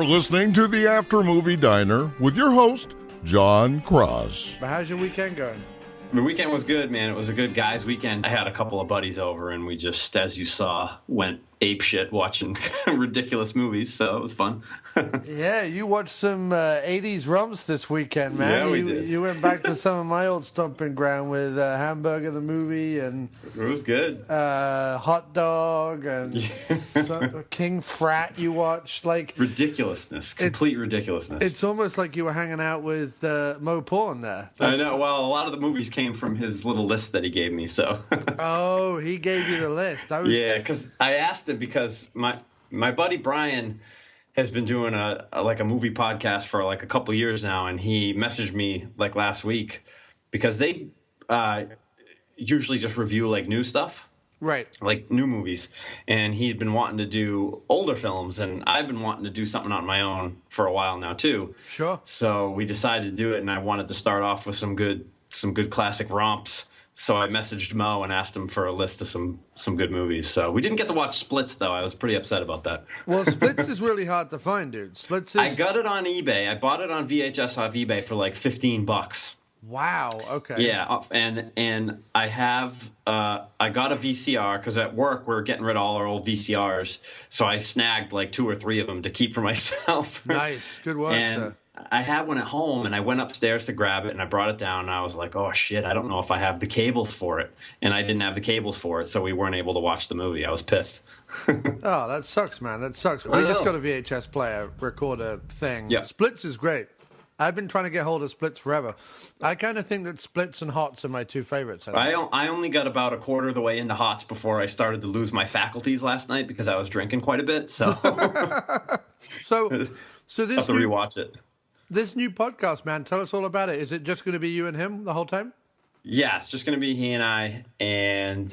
You're listening to the After Movie Diner with your host, Jon Cross. But how's your weekend going? The weekend was good, man. It was a good guys' weekend. I had a couple of buddies over, and we just, as you saw, went apeshit watching ridiculous movies, so it was fun. Yeah, you watched some 80s romps this weekend, man. Yeah, we did. You went back to some of my old stomping ground with Hamburger the movie and... It was good. Hot Dog and King Frat you watched. Like ridiculousness. Complete ridiculousness. It's almost like you were hanging out with Mo Porn there. I know. Well, a lot of the movies came from his little list that he gave me, so... Oh, he gave you the list. Yeah, because I asked him because my buddy Brian has been doing a movie podcast for like a couple years now, and he messaged me like last week because they usually just review like new stuff, right? Like new movies, and he's been wanting to do older films, and I've been wanting to do something on my own for a while now too. Sure. So we decided to do it, and I wanted to start off with some good classic romps. So I messaged Mo and asked him for a list of some good movies. So we didn't get to watch Splits, though. I was pretty upset about that. Well, Splits is really hard to find, dude. Splits is... I got it on eBay. I bought it on VHS off eBay for like $15. Wow. Okay. Yeah, and I have I got a VCR because at work we're getting rid of all our old VCRs. So I snagged like 2 or 3 of them to keep for myself. Nice. Good work, sir. I had one at home, and I went upstairs to grab it, and I brought it down, and I was like, oh, shit, I don't know if I have the cables for it. And I didn't have the cables for it, so we weren't able to watch the movie. I was pissed. Oh, that sucks, man. That sucks. We just got a VHS player recorder thing. Yeah. Splits is great. I've been trying to get hold of Splits forever. I kind of think that Splits and Hots are my 2 favorites. I only got about a quarter of the way into Hots before I started to lose my faculties last night because I was drinking quite a bit, so... so this... I'll have to rewatch it. This new podcast, man, tell us all about it. Is it just going to be you and him the whole time? Yeah, it's just going to be he and I. And,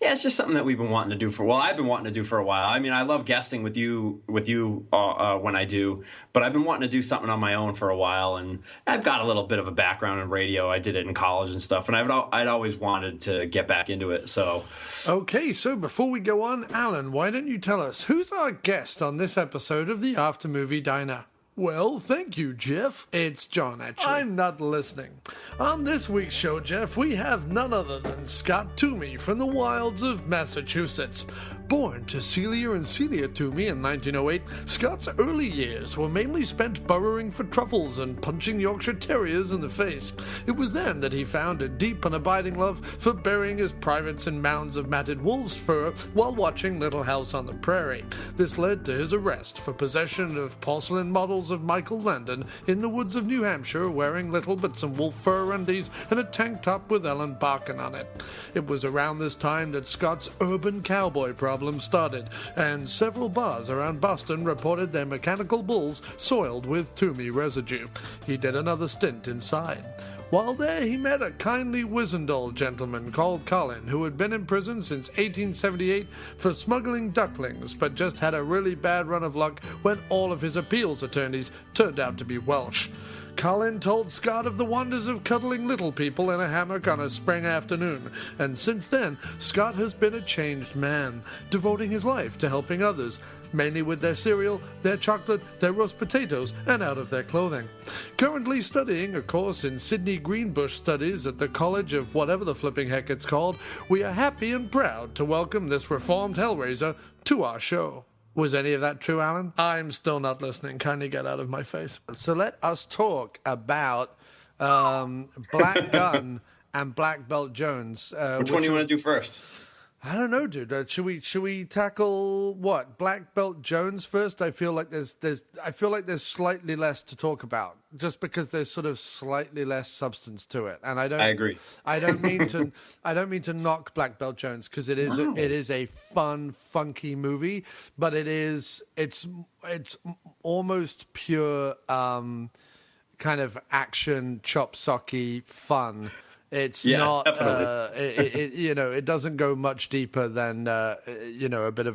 it's just something that we've been wanting to do I've been wanting to do for a while. I mean, I love guesting with you when I do, but I've been wanting to do something on my own for a while. And I've got a little bit of a background in radio. I did it in college and stuff. And I'd always wanted to get back into it, so... Okay, so before we go on, Alan, why don't you tell us who's our guest on this episode of the After Movie Diner? Well, thank you, Jeff. It's John, actually. I'm not listening. On this week's show, Jeff, we have none other than Scott Toomey from the wilds of Massachusetts. Born to Celia and Celia Toomey in 1908, Scott's early years were mainly spent burrowing for truffles and punching Yorkshire Terriers in the face. It was then that he found a deep and abiding love for burying his privates in mounds of matted wolf's fur while watching Little House on the Prairie. This led to his arrest for possession of porcelain models of Michael Landon in the woods of New Hampshire, wearing little but some wolf fur undies and a tank top with Ellen Barkin on it. It was around this time that Scott's urban cowboy problem started, and several bars around Boston reported their mechanical bulls soiled with Toomey residue. He did another stint inside. While there, he met a kindly Wizendall gentleman called Colin, who had been in prison since 1878 for smuggling ducklings, but just had a really bad run of luck when all of his appeals attorneys turned out to be Welsh. Colin told Scott of the wonders of cuddling little people in a hammock on a spring afternoon, and since then, Scott has been a changed man, devoting his life to helping others, mainly with their cereal, their chocolate, their roast potatoes, and out of their clothing. Currently studying a course in Sydney Greenbush Studies at the College of whatever the flipping heck it's called, we are happy and proud to welcome this reformed Hellraiser to our show. Was any of that true, Alan? I'm still not listening. Kindly get out of my face. So let us talk about Black Gunn and Black Belt Jones. Which one do you want to do first? I don't know, dude. Should we tackle what? Black Belt Jones first? I feel like there's slightly less to talk about, just because there's sort of slightly less substance to it. And I agree. I don't mean to knock Black Belt Jones, because it is a fun, funky movie, but it's almost pure kind of action chop socky fun. It's not, it doesn't go much deeper than, a bit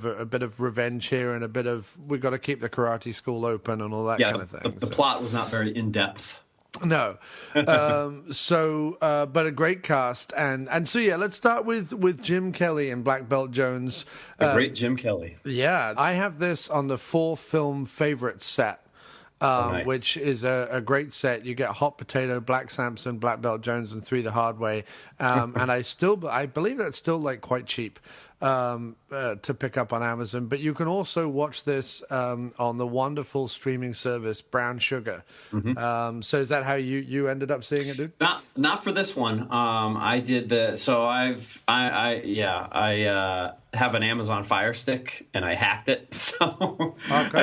of revenge here and a bit of, we've got to keep the karate school open and all that kind of thing. The plot was not very in-depth. No. But a great cast. And so, yeah, let's start with Jim Kelly and Black Belt Jones. The great Jim Kelly. Yeah. I have this on the 4-film favorites set. Nice. Which is a great set. You get Hot Potato, Black Samson, Black Belt Jones, and Three the Hard Way. And I believe that's still like quite cheap to pick up on Amazon. But you can also watch this on the wonderful streaming service Brown Sugar. Mm-hmm. So is that how you ended up seeing it, dude? Not for this one. I did I have an Amazon Fire Stick and I hacked it, so okay.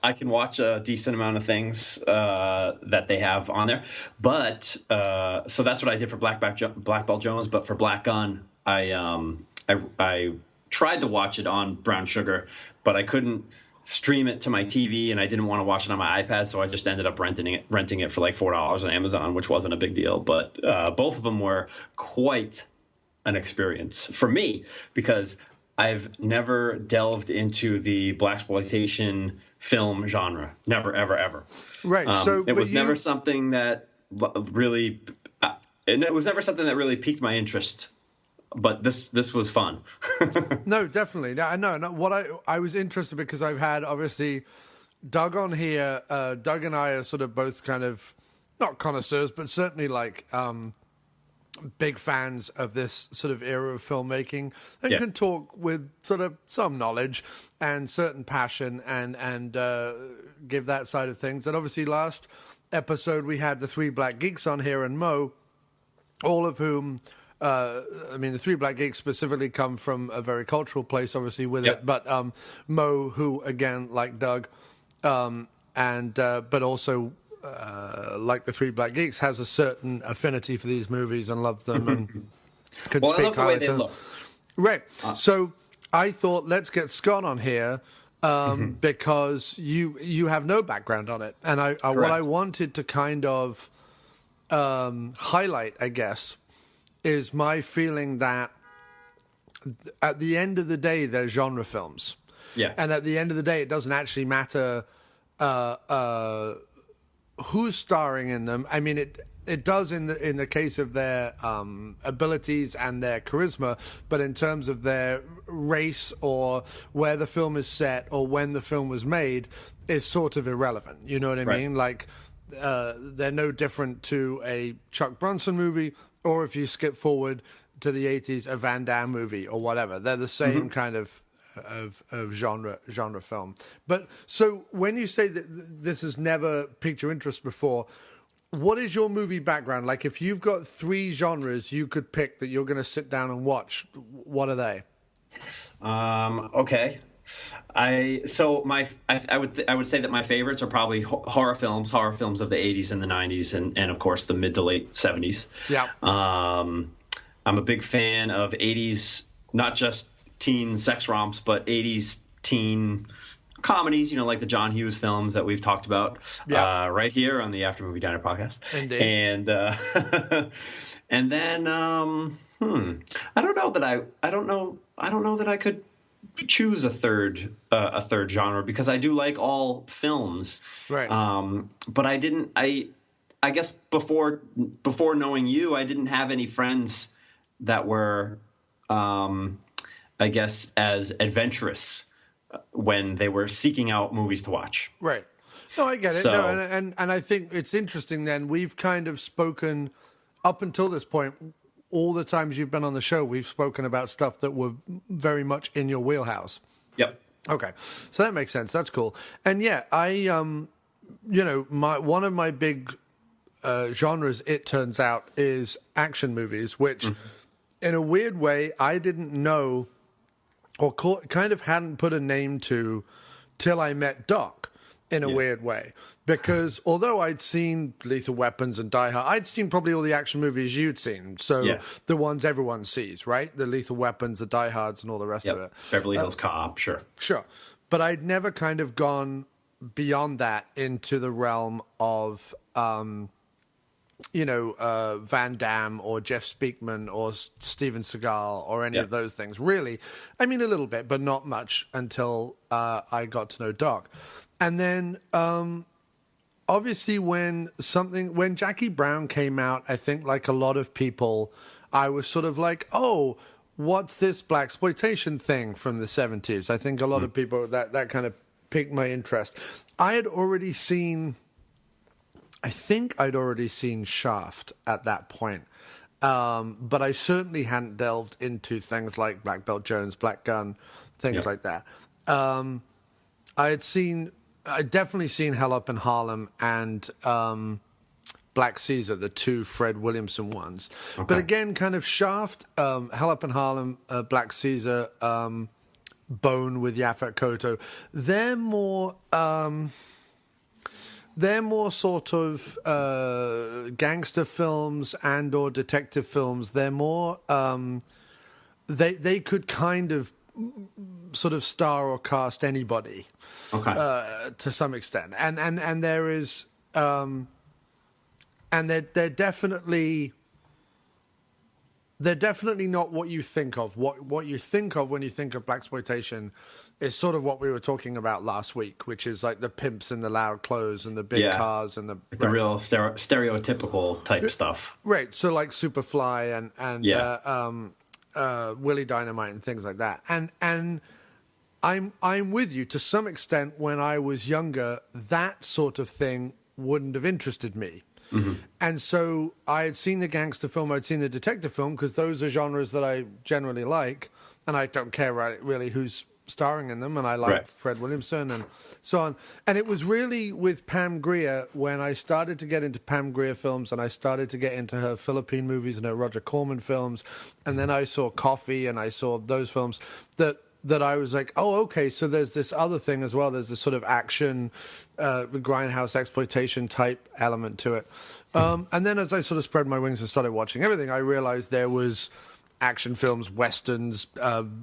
I can watch a decent amount of things that they have on there. But so that's what I did for Black Belt Jones. But for Black Gunn, I tried to watch it on Brown Sugar, but I couldn't stream it to my TV, and I didn't want to watch it on my iPad, so I just ended up renting it for like $4 on Amazon, which wasn't a big deal. But both of them were quite an experience for me because I've never delved into the Blaxploitation film genre. Never, ever, ever. Right. It was never something that really piqued my interest. But this was fun. No, definitely. No. What I was interested because I've had obviously Doug on here. Doug and I are sort of both kind of not connoisseurs, but certainly like big fans of this sort of era of filmmaking and can talk with sort of some knowledge and certain passion and give that side of things. And obviously last episode we had the 3 Black Geeks on here and Mo, all of whom, the 3 Black Geeks specifically come from a very cultural place, obviously, with it. But Mo, who, again, like Doug, but also like the 3 Black Geeks, has a certain affinity for these movies and loves them and could speak I love the way they look. Right. So I thought, let's get Scott on here because you have no background on it. And what I wanted to kind of highlight, I guess, is my feeling that at the end of the day, they're genre films. Yeah. And at the end of the day, it doesn't actually matter who's starring in them. I mean, it does in the case of their abilities and their charisma, but in terms of their race or where the film is set or when the film was made is sort of irrelevant. You know what I mean? Like, they're no different to a Chuck Bronson movie, or if you skip forward to the 80s, a Van Damme movie or whatever. They're the same kind of genre film. But so when you say that this has never piqued your interest before, what is your movie background? Like, if you've got 3 genres you could pick that you're going to sit down and watch, what are they? Okay. I would say that my favorites are probably horror films of the 80s and the 90s and of course the mid to late 70s. Yeah. I'm a big fan of 80s, not just teen sex romps, but 80s teen comedies, like the John Hughes films that we've talked about right here on the After Movie Diner podcast. Indeed. And and then I don't know that I could choose a third genre because I do like all films. Right. But I guess before knowing you, I didn't have any friends that were I guess as adventurous when they were seeking out movies to watch. Right. No, I get it. So, no, and I think it's interesting then. We've kind of spoken up until this point, all the times you've been on the show, we've spoken about stuff that were very much in your wheelhouse. Yep. Okay. So that makes sense. That's cool. And yeah, I, one of my big genres, it turns out, is action movies, which in a weird way, I didn't know or kind of hadn't put a name to till I met Doc in a weird way. Because although I'd seen Lethal Weapons and Die Hard, I'd seen probably all the action movies you'd seen. So the ones everyone sees, right? The Lethal Weapons, the Die Hards, and all the rest of it. Beverly Hills Cop, sure. Sure. But I'd never kind of gone beyond that into the realm of, Van Damme or Jeff Speakman or Steven Seagal or any of those things. Really, I mean, a little bit, but not much until I got to know Doc. And then obviously when Jackie Brown came out, I think like a lot of people, I was sort of like, oh, what's this blaxploitation thing from the 70s? I think a lot of people, that kind of piqued my interest. I think I'd already seen Shaft at that point. But I certainly hadn't delved into things like Black Belt Jones, Black Gunn, things like that. I'd definitely seen Hell Up in Harlem and Black Caesar, the two Fred Williamson ones. Okay. But again, kind of Shaft, Hell Up in Harlem, Black Caesar, Bone with Yaphet Kotto, they're more sort of gangster films and or detective films. They're more they could kind of sort of star or cast anybody, to some extent. And there is and they're definitely not what you think of. What you think of when you think of blaxploitation is sort of what we were talking about last week, which is like the pimps in the loud clothes and the big cars and the real stereotypical type stuff. Right. So like Superfly and Willie Dynamite and things like that. And I'm with you to some extent. When I was younger, that sort of thing wouldn't have interested me. Mm-hmm. And so I had seen the gangster film, I'd seen the detective film, because those are genres that I generally like, and I don't care really who's starring in them, and I like Fred Williamson and so on. And it was really with Pam Grier when I started to get into Pam Grier films, and I started to get into her Philippine movies and her Roger Corman films, and then I saw Coffee and I saw those films that I was like, oh, okay, so there's this other thing as well. There's this sort of action, grindhouse exploitation type element to it. And then as I sort of spread my wings and started watching everything, I realized there was action films, westerns,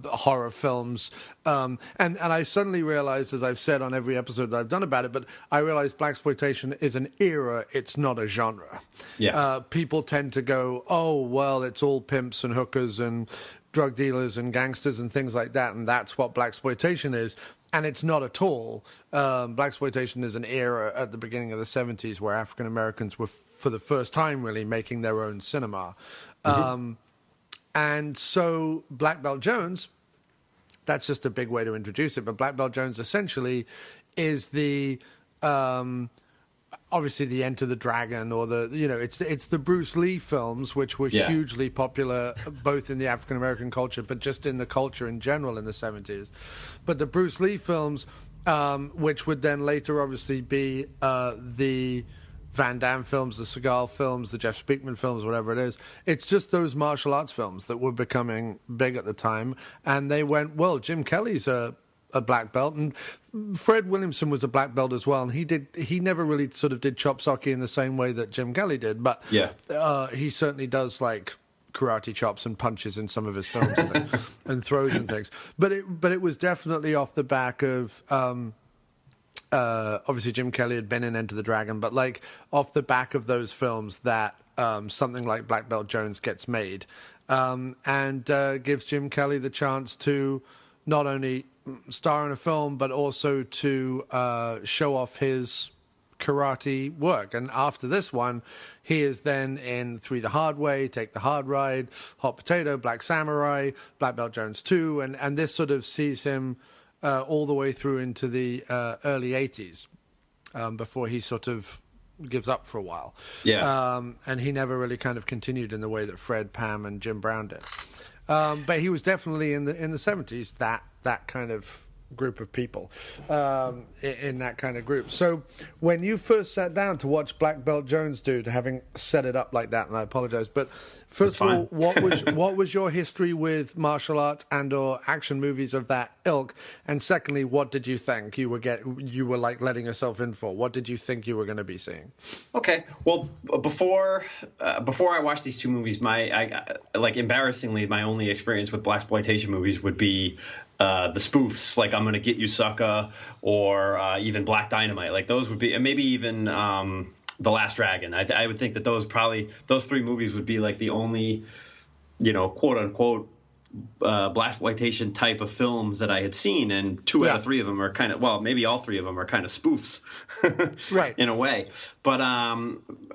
horror films. And I suddenly realized, as I've said on every episode that I've done about it, but I realized blaxploitation is an era, it's not a genre. Yeah. People tend to go, oh, well, it's all pimps and hookers and drug dealers and gangsters and things like that, and that's what blaxploitation is. And it's not at all. Blaxploitation is an era at the beginning of the 70s where African Americans were, for the first time, really making their own cinema. Mm-hmm. And so Black Belt Jones, that's just a big way to introduce it, but Black Belt Jones essentially is the obviously the Enter the Dragon, or it's the Bruce Lee films, which were hugely popular both in the African American culture, but just in the culture in general in the 70s. But the Bruce Lee films, which would then later obviously be the Van Damme films, the Seagal films, the Jeff Speakman films, whatever it is. It's just those martial arts films that were becoming big at the time. And they went, well, Jim Kelly's a black belt, and Fred Williamson was a black belt as well. And he never really sort of did chop socky in the same way that Jim Kelly did, but he certainly does like karate chops and punches in some of his films and throws and things. But it was definitely off the back of obviously Jim Kelly had been in Enter the Dragon, but like off the back of those films that something like Black Belt Jones gets made, and gives Jim Kelly the chance to not only star in a film, but also to show off his karate work. And after this one, he is then in Three the Hard Way, Take the Hard Ride, Hot Potato, Black Samurai, Black Belt Jones 2, and this sort of sees him all the way through into the early 80s, before he sort of gives up for a while. Yeah. And he never really kind of continued in the way that Fred, Pam, and Jim Brown did. But he was definitely in the 70s that kind of group of people, in that kind of group. So when you first sat down to watch Black Belt Jones, dude, having set it up like that, and I apologize, but first of all, what was your history with martial arts and or action movies of that ilk? And secondly, what did you think you were like letting yourself in for? What did you think you were going to be seeing? Okay, well, before I watched these two movies, embarrassingly, my only experience with blaxploitation movies would be the spoofs, like I'm Gonna Get You Sucker, or even Black Dynamite. Like those would be, and maybe even The Last Dragon. I would think that those three movies would be like the only, quote unquote, Blaxploitation type of films that I had seen, and two out of three of them are kind of, well, maybe all three of them are kind of spoofs, right, in a way. But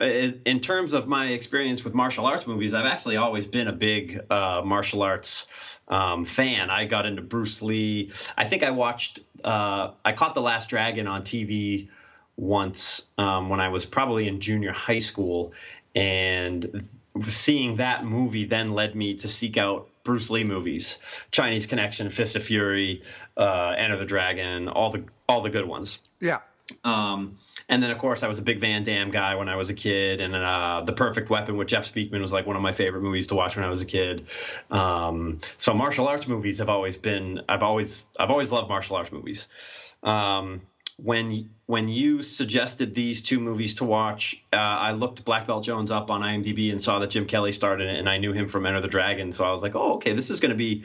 in terms of my experience with martial arts movies, I've actually always been a big martial arts fan. I got into Bruce Lee. I think I caught The Last Dragon on TV once when I was probably in junior high school, and seeing that movie then led me to seek out Bruce Lee movies: Chinese Connection, Fist of Fury, Enter the Dragon, all the good ones. Yeah. And then, of course, I was a big Van Damme guy when I was a kid, and The Perfect Weapon with Jeff Speakman was like one of my favorite movies to watch when I was a kid. So martial arts movies I've always loved martial arts movies. When you suggested these two movies to watch, I looked Black Belt Jones up on IMDb and saw that Jim Kelly starred in it, and I knew him from Enter the Dragon. So I was like, oh, okay, this is going to be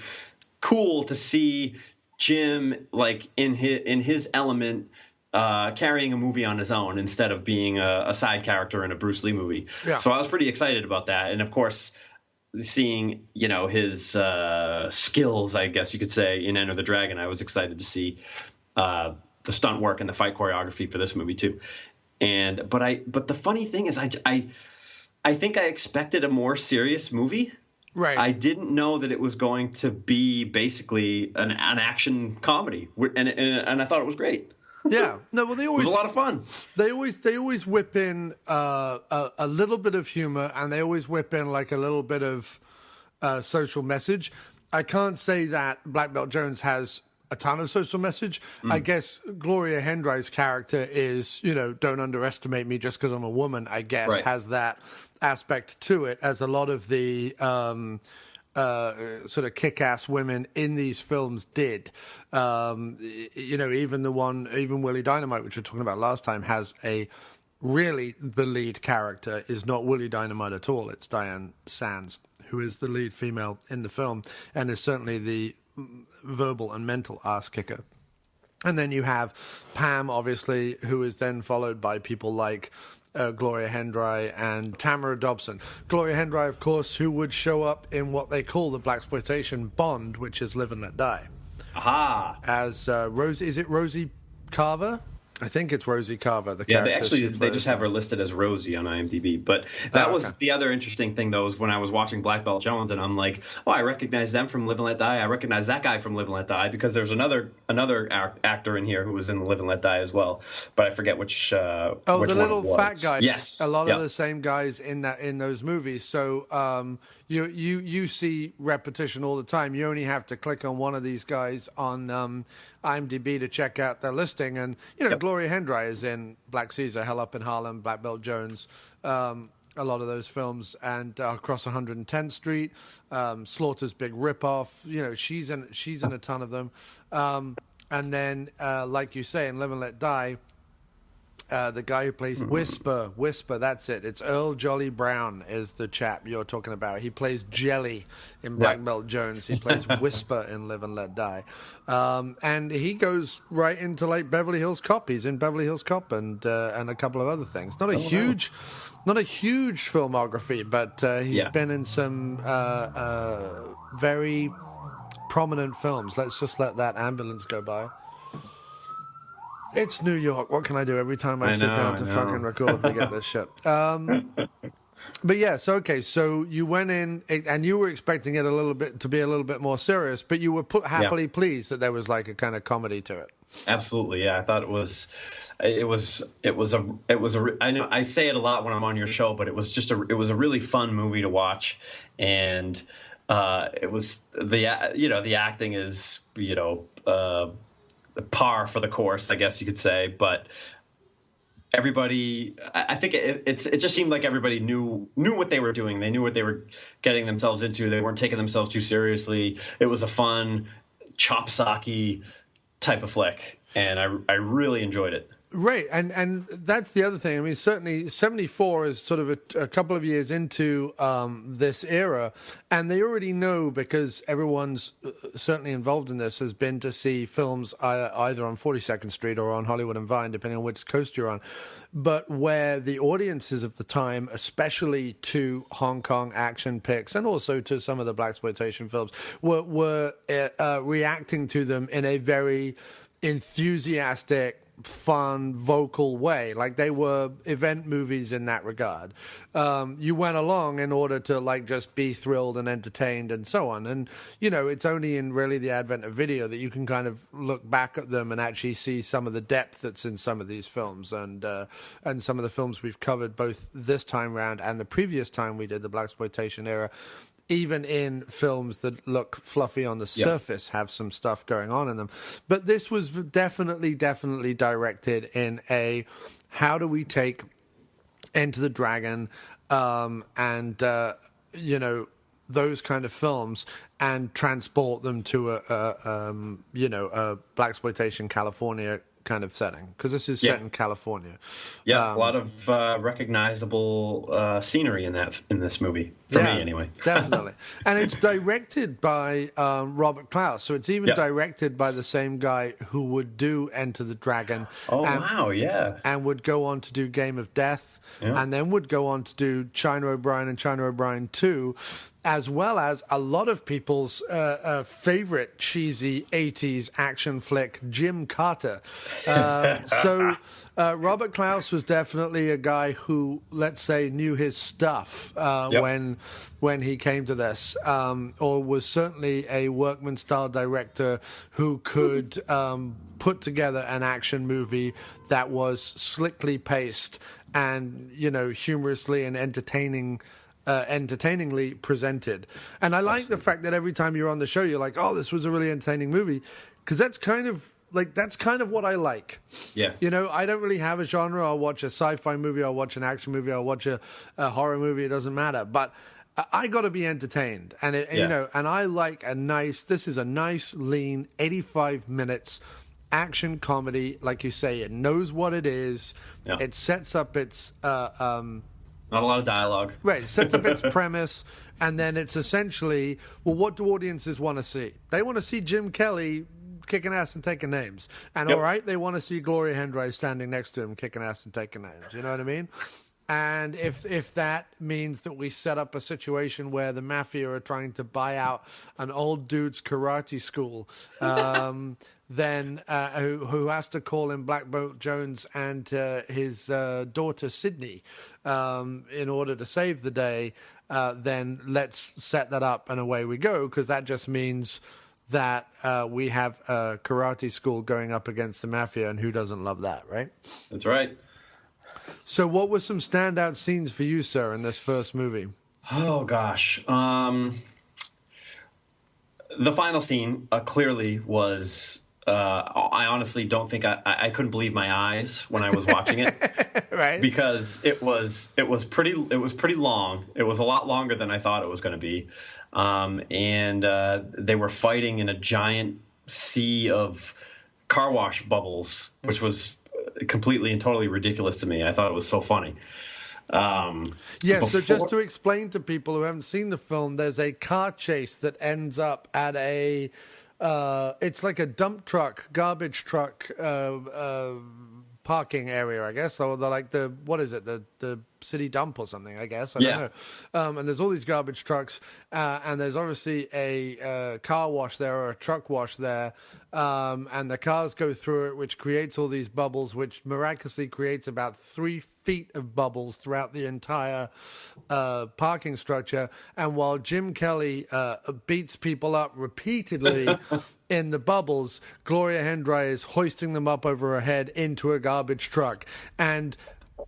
cool to see Jim like in his element, carrying a movie on his own instead of being a side character in a Bruce Lee movie. Yeah. So I was pretty excited about that, and of course, seeing his skills, I guess you could say, in Enter the Dragon, I was excited to see the stunt work and the fight choreography for this movie too. But the funny thing is, I think I expected a more serious movie. Right. I didn't know that it was going to be basically an action comedy, and I thought it was great. Yeah. No. Well, it was a lot of fun. They always whip in a little bit of humor, and they always whip in like a little bit of social message. I can't say that Black Belt Jones has a ton of social message. I guess Gloria Hendry's character is, don't underestimate me just because I'm a woman, I guess, right, has that aspect to it, as a lot of the sort of kick-ass women in these films did. Even Willie Dynamite, which we were talking about last time, has the lead character is not Willie Dynamite at all. It's Diane Sands, who is the lead female in the film, and is certainly the verbal and mental ass kicker. And then you have Pam, obviously, who is then followed by people like Gloria Hendry and Tamara Dobson. Gloria Hendry, of course, who would show up in what they call the Blaxploitation Bond, which is Live and Let Die. Aha! As Rosie, is it Rosie Carver? I think it's Rosie Carver. They just have her listed as Rosie on IMDb. But that was the other interesting thing, though, is when I was watching Black Belt Jones, and I'm like, oh, I recognize them from Live and Let Die. I recognize that guy from Live and Let Die, because there's another actor in here who was in Live and Let Die as well. But I forget which. The little fat guy. Yes, a lot of the same guys in those movies. So you see repetition all the time. You only have to click on one of these guys on IMDb to check out their listing, and Gloria Hendry is in Black Caesar, Hell Up in Harlem, Black Belt Jones, a lot of those films, and Across 110th Street, Slaughter's Big Ripoff. She's in a ton of them, and then like you say, in Live and Let Die, the guy who plays Whisper, that's it. It's Earl Jolly Brown is the chap you're talking about. He plays Jelly in Black Belt Jones. He plays Whisper in Live and Let Die. And he goes right into like Beverly Hills Cop. He's in Beverly Hills Cop and a couple of other things. Not a huge filmography, but he's been in some very prominent films. Let's just let that ambulance go by. It's New York. What can I do? Every time I sit down to fucking record, we get this shit. But yeah, so you went in and you were expecting it to be a little bit more serious, but you were happily pleased that there was like a kind of comedy to it. Absolutely, yeah. I thought it was I know I say it a lot when I'm on your show, but it was a really fun movie to watch, and it was the acting is par for the course, I guess you could say, but everybody, I think it just seemed like everybody knew what they were doing. They knew what they were getting themselves into. They weren't taking themselves too seriously. It was a fun, chop socky type of flick, and I really enjoyed it. Right, and that's the other thing. I mean, certainly 74 is sort of a couple of years into this era, and they already know, because everyone's certainly involved in this, has been to see films either on 42nd Street or on Hollywood and Vine, depending on which coast you're on, but where the audiences of the time, especially to Hong Kong action pics and also to some of the blaxploitation films, were reacting to them in a very enthusiastic, fun, vocal way. Like, they were event movies in that regard. You went along in order to, like, just be thrilled and entertained and so on. And, you know, it's only in really the advent of video that you can kind of look back at them and actually see some of the depth that's in some of these films, and some of the films we've covered both this time round and the previous time we did the blaxploitation era. Even in films that look fluffy on the surface, have some stuff going on in them. But this was definitely directed in a, how do we take Enter the Dragon and you know, those kind of films and transport them to a blaxploitation California kind of setting, because this is set in California. A lot of recognizable scenery in this movie, for me anyway. Definitely. And it's directed by Robert Clouse, so it's even directed by the same guy who would do Enter the Dragon. And would go on to do Game of Death, and then would go on to do China O'Brien and China O'Brien 2, as well as a lot of people's favorite cheesy 80s action flick, Jim Carter. So Robert Clouse was definitely a guy who, let's say, knew his stuff when he came to this, or was certainly a workman-style director who could put together an action movie that was slickly paced and, you know, humorously and entertainingly presented. And I like the fact that every time you're on the show, you're like, oh, this was a really entertaining movie, because that's kind of what I like. Yeah. You know, I don't really have a genre. I'll watch a sci-fi movie, I'll watch an action movie, I'll watch a horror movie, it doesn't matter. But I got to be entertained. And, you know, and I like this is a nice, lean, 85 minutes action comedy. Like you say, it knows what it is. Yeah. It sets up its... not a lot of dialogue. Right, it sets up its premise, and then it's essentially, well, what do audiences want to see? They want to see Jim Kelly kicking ass and taking names. And all right, they want to see Gloria Hendry standing next to him kicking ass and taking names. You know what I mean? And if that means that we set up a situation where the mafia are trying to buy out an old dude's karate school, then who has to call in Black Bolt Jones and his daughter Sydney in order to save the day, then let's set that up and away we go, because that just means that we have a karate school going up against the mafia, and who doesn't love that, right? That's right. So what were some standout scenes for you, sir, in this first movie? Oh, gosh. The final scene clearly was... I honestly don't think I couldn't believe my eyes when I was watching it, right? Because it was pretty long. It was a lot longer than I thought it was going to be, and they were fighting in a giant sea of car wash bubbles, which was completely and totally ridiculous to me. I thought it was so funny. So just to explain to people who haven't seen the film, there's a car chase that ends up at a it's like a garbage truck parking area, I guess. So they're like the city dump or something, I guess. I don't know. And there's all these garbage trucks, and there's obviously a car wash there, or a truck wash there, and the cars go through it, which creates all these bubbles, which miraculously creates about 3 feet of bubbles throughout the entire parking structure. And while Jim Kelly beats people up repeatedly in the bubbles, Gloria Hendry is hoisting them up over her head into a garbage truck and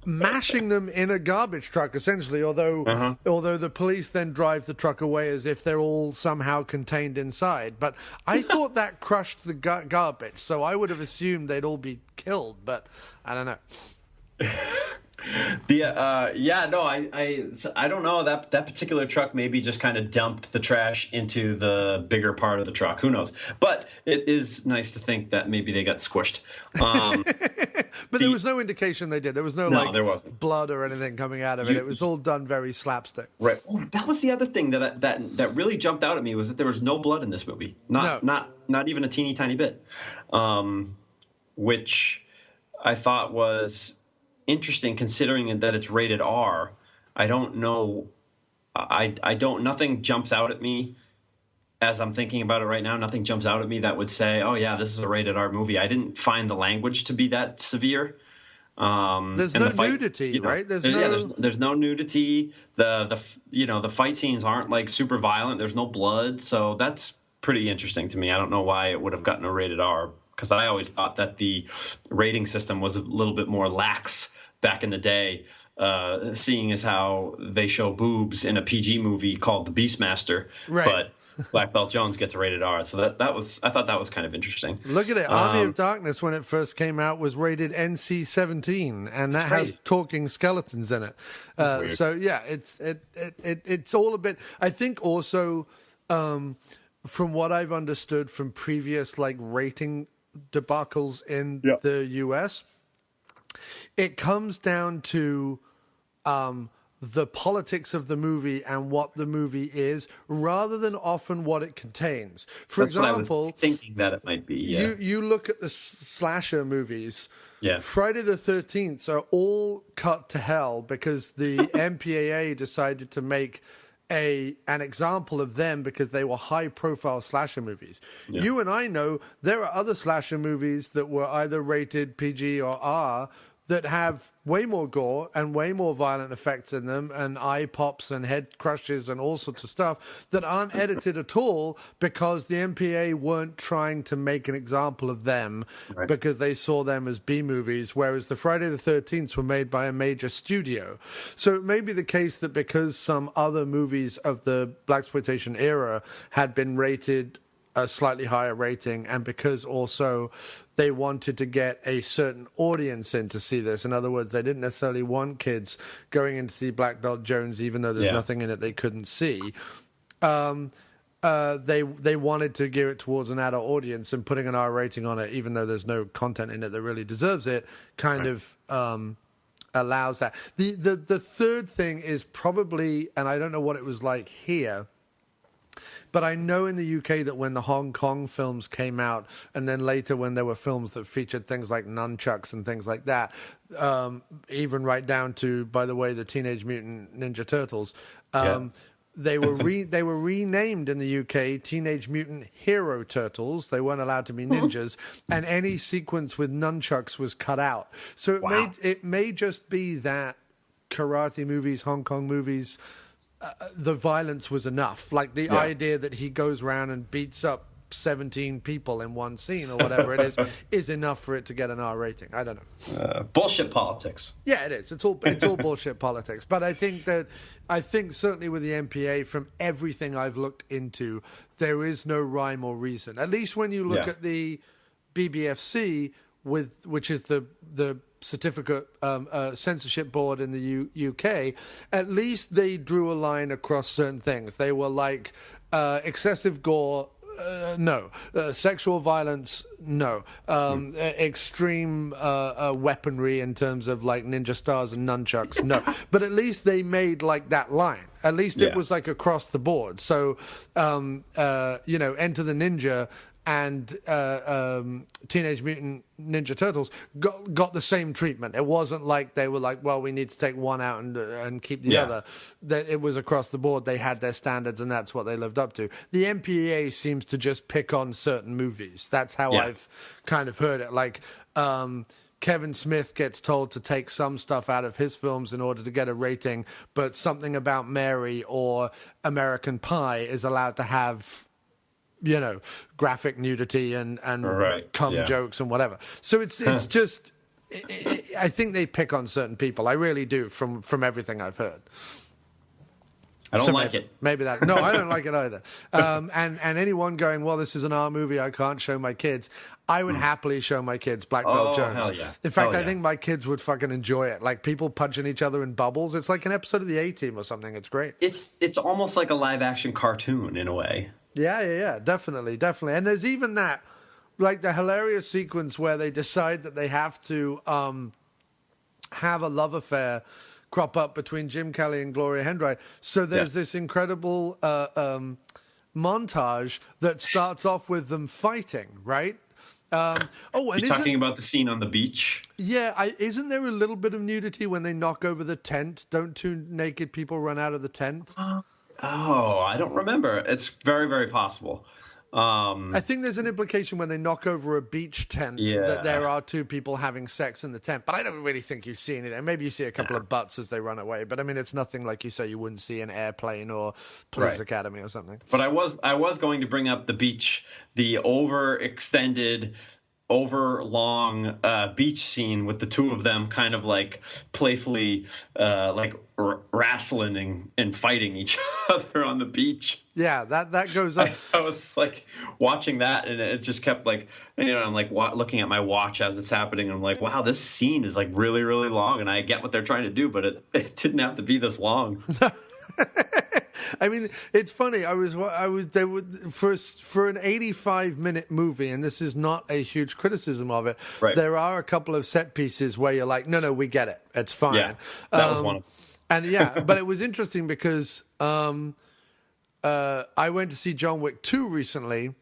mashing them in a garbage truck, essentially, although the police then drive the truck away as if they're all somehow contained inside. But I thought that crushed the garbage, so I would have assumed they'd all be killed, but I don't know. I don't know, that particular truck maybe just kind of dumped the trash into the bigger part of the truck. Who knows? But it is nice to think that maybe they got squished. But there was no indication they did. There was no there wasn't. blood or anything coming out of it. It was all done very slapstick. Right. Oh, that was the other thing that really jumped out at me, was that there was no blood in this movie. Not even a teeny tiny bit. Which I thought was interesting, considering that it's rated R. I don't know. Nothing jumps out at me as I'm thinking about it right now. Nothing jumps out at me that would say, "Oh yeah, this is a rated R movie." I didn't find the language to be that severe. There's no nudity, right? There's no nudity. The fight scenes aren't like super violent. There's no blood, so that's pretty interesting to me. I don't know why it would have gotten a rated R, because I always thought that the rating system was a little bit more lax back in the day, seeing as how they show boobs in a PG movie called The Beastmaster, right. But Black Belt Jones gets a rated R. So I thought that was kind of interesting. Look at it. Army of Darkness, when it first came out, was rated NC-17, and that has talking skeletons in it. So yeah, it's all a bit. I think also, from what I've understood from previous rating debacles in the US, it comes down to the politics of the movie and what the movie is, rather than often what it contains. For example, what I was thinking that it might be. Yeah. You look at the slasher movies. Yeah. Friday the 13th are all cut to hell because the MPAA decided to make an example of them because they were high-profile slasher movies. Yeah. You and I know there are other slasher movies that were either rated PG or R that have way more gore and way more violent effects in them, and eye pops and head crushes and all sorts of stuff that aren't edited at all, because the MPA weren't trying to make an example of them, right, because they saw them as B movies, whereas the Friday the 13th were made by a major studio. So it may be the case that because some other movies of the Blaxploitation era had been rated a slightly higher rating, and because also they wanted to get a certain audience in to see this. In other words, they didn't necessarily want kids going in to see Black Belt Jones, even though there's nothing in it they couldn't see. They wanted to gear it towards an adult audience, and putting an R rating on it, even though there's no content in it that really deserves it, kind of allows that. The third thing is probably, and I don't know what it was like here, but I know in the UK that when the Hong Kong films came out, and then later when there were films that featured things like nunchucks and things like that, even right down to, by the way, the Teenage Mutant Ninja Turtles, they were renamed in the UK Teenage Mutant Hero Turtles. They weren't allowed to be ninjas, and any sequence with nunchucks was cut out. So it may just be that karate movies, Hong Kong movies, the violence was enough. Like the idea that he goes around and beats up 17 people in one scene or whatever it is enough for it to get an R rating. I don't know. Bullshit politics. Yeah, it is. It's all bullshit politics. But I think certainly with the MPA, from everything I've looked into, there is no rhyme or reason. At least when you look at the BBFC, which is the certificate censorship board in the UK, at least they drew a line across certain things. They were like excessive gore, no. Sexual violence, no. Extreme weaponry in terms of like ninja stars and nunchucks, no. But at least they made like that line. At least it was like across the board. So, Enter the Ninja and Teenage Mutant Ninja Turtles got the same treatment. It wasn't like they were like, well, we need to take one out and keep the other. It was across the board. They had their standards, and that's what they lived up to. The MPAA seems to just pick on certain movies. That's how I've kind of heard it. Like Kevin Smith gets told to take some stuff out of his films in order to get a rating, but something about Mary or American Pie is allowed to have, graphic nudity and cum jokes and whatever. So it's just, I think they pick on certain people. I really do, from everything I've heard. I don't like it. Maybe that. No, I don't like it either. And anyone going, well, this is an R movie, I can't show my kids. I would happily show my kids Black Belt Jones. Hell yeah. In fact, I think my kids would fucking enjoy it. Like people punching each other in bubbles. It's like an episode of the A-Team or something. It's great. It's almost like a live action cartoon in a way. Yeah. Definitely. And there's even that, like the hilarious sequence where they decide that they have to have a love affair crop up between Jim Kelly and Gloria Hendry. So there's this incredible montage that starts off with them fighting, right? And you're talking about the scene on the beach? Yeah, isn't there a little bit of nudity when they knock over the tent? Don't two naked people run out of the tent? I don't remember. It's very, very possible. I think there's an implication when they knock over a beach tent that there are two people having sex in the tent. But I don't really think you see any there. Maybe you see a couple of butts as they run away. But I mean, it's nothing like you say you wouldn't see an airplane or Police Academy or something. But I was going to bring up the beach, the overextended, overlong beach scene with the two of them kind of like playfully wrestling and fighting each other on the beach. Yeah, that goes up. I was like watching that, and it just kept like, I'm like looking at my watch as it's happening. And I'm like, wow, this scene is like really, really long, and I get what they're trying to do, but it didn't have to be this long. I mean, it's funny. They would for an 85-minute movie, and this is not a huge criticism of it. Right. There are a couple of set pieces where you're like, no, we get it. It's fine. Yeah, that was one of them. And but it was interesting because I went to see John Wick 2 recently,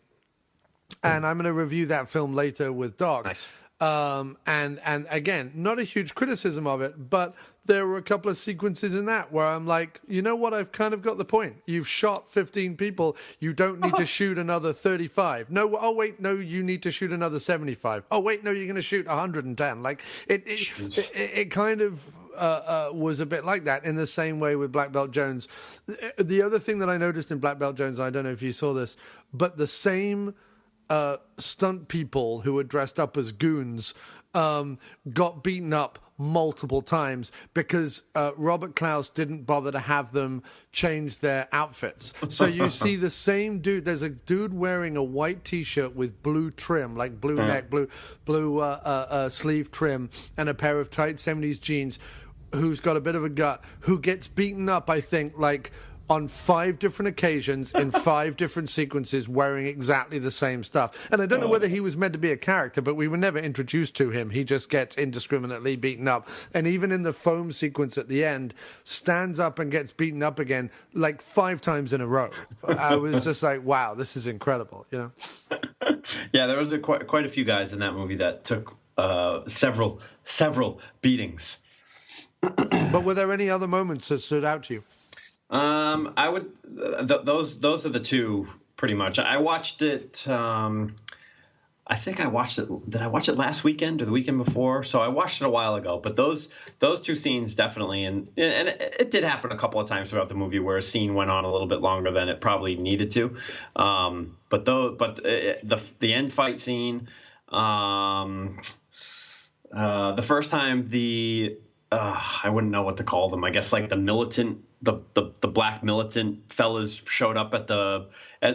and I'm going to review that film later with Doc. Nice. And again, not a huge criticism of it, but there were a couple of sequences in that where I'm like, you know what? I've kind of got the point. You've shot 15 people. You don't need to shoot another 35. No, oh wait, no, you need to shoot another 75. Oh wait, no, you're going to shoot 110. Like it kind of was a bit like that in the same way with Black Belt Jones. The other thing that I noticed in Black Belt Jones, I don't know if you saw this, but the same stunt people who were dressed up as goons got beaten up multiple times because Robert Klaus didn't bother to have them change their outfits. So you see the same dude. There's a dude wearing a white T-shirt with blue trim, like blue neck, blue sleeve trim, and a pair of tight 70s jeans, who's got a bit of a gut, who gets beaten up, I think, like on 5 different occasions in 5 different sequences wearing exactly the same stuff. And I don't know whether he was meant to be a character, but we were never introduced to him. He just gets indiscriminately beaten up. And even in the foam sequence at the end, stands up and gets beaten up again like 5 times in a row. I was just like, wow, this is incredible, you know? Yeah, there was quite a few guys in that movie that took several beatings. But were there any other moments that stood out to you? I would. Those are the two pretty much. I watched it. I think I watched it. Did I watch it last weekend or the weekend before? So I watched it a while ago. But those two scenes definitely, and it did happen a couple of times throughout the movie where a scene went on a little bit longer than it probably needed to. But the end fight scene, the first time I wouldn't know what to call them. I guess like the militant. The black militant fellas showed up and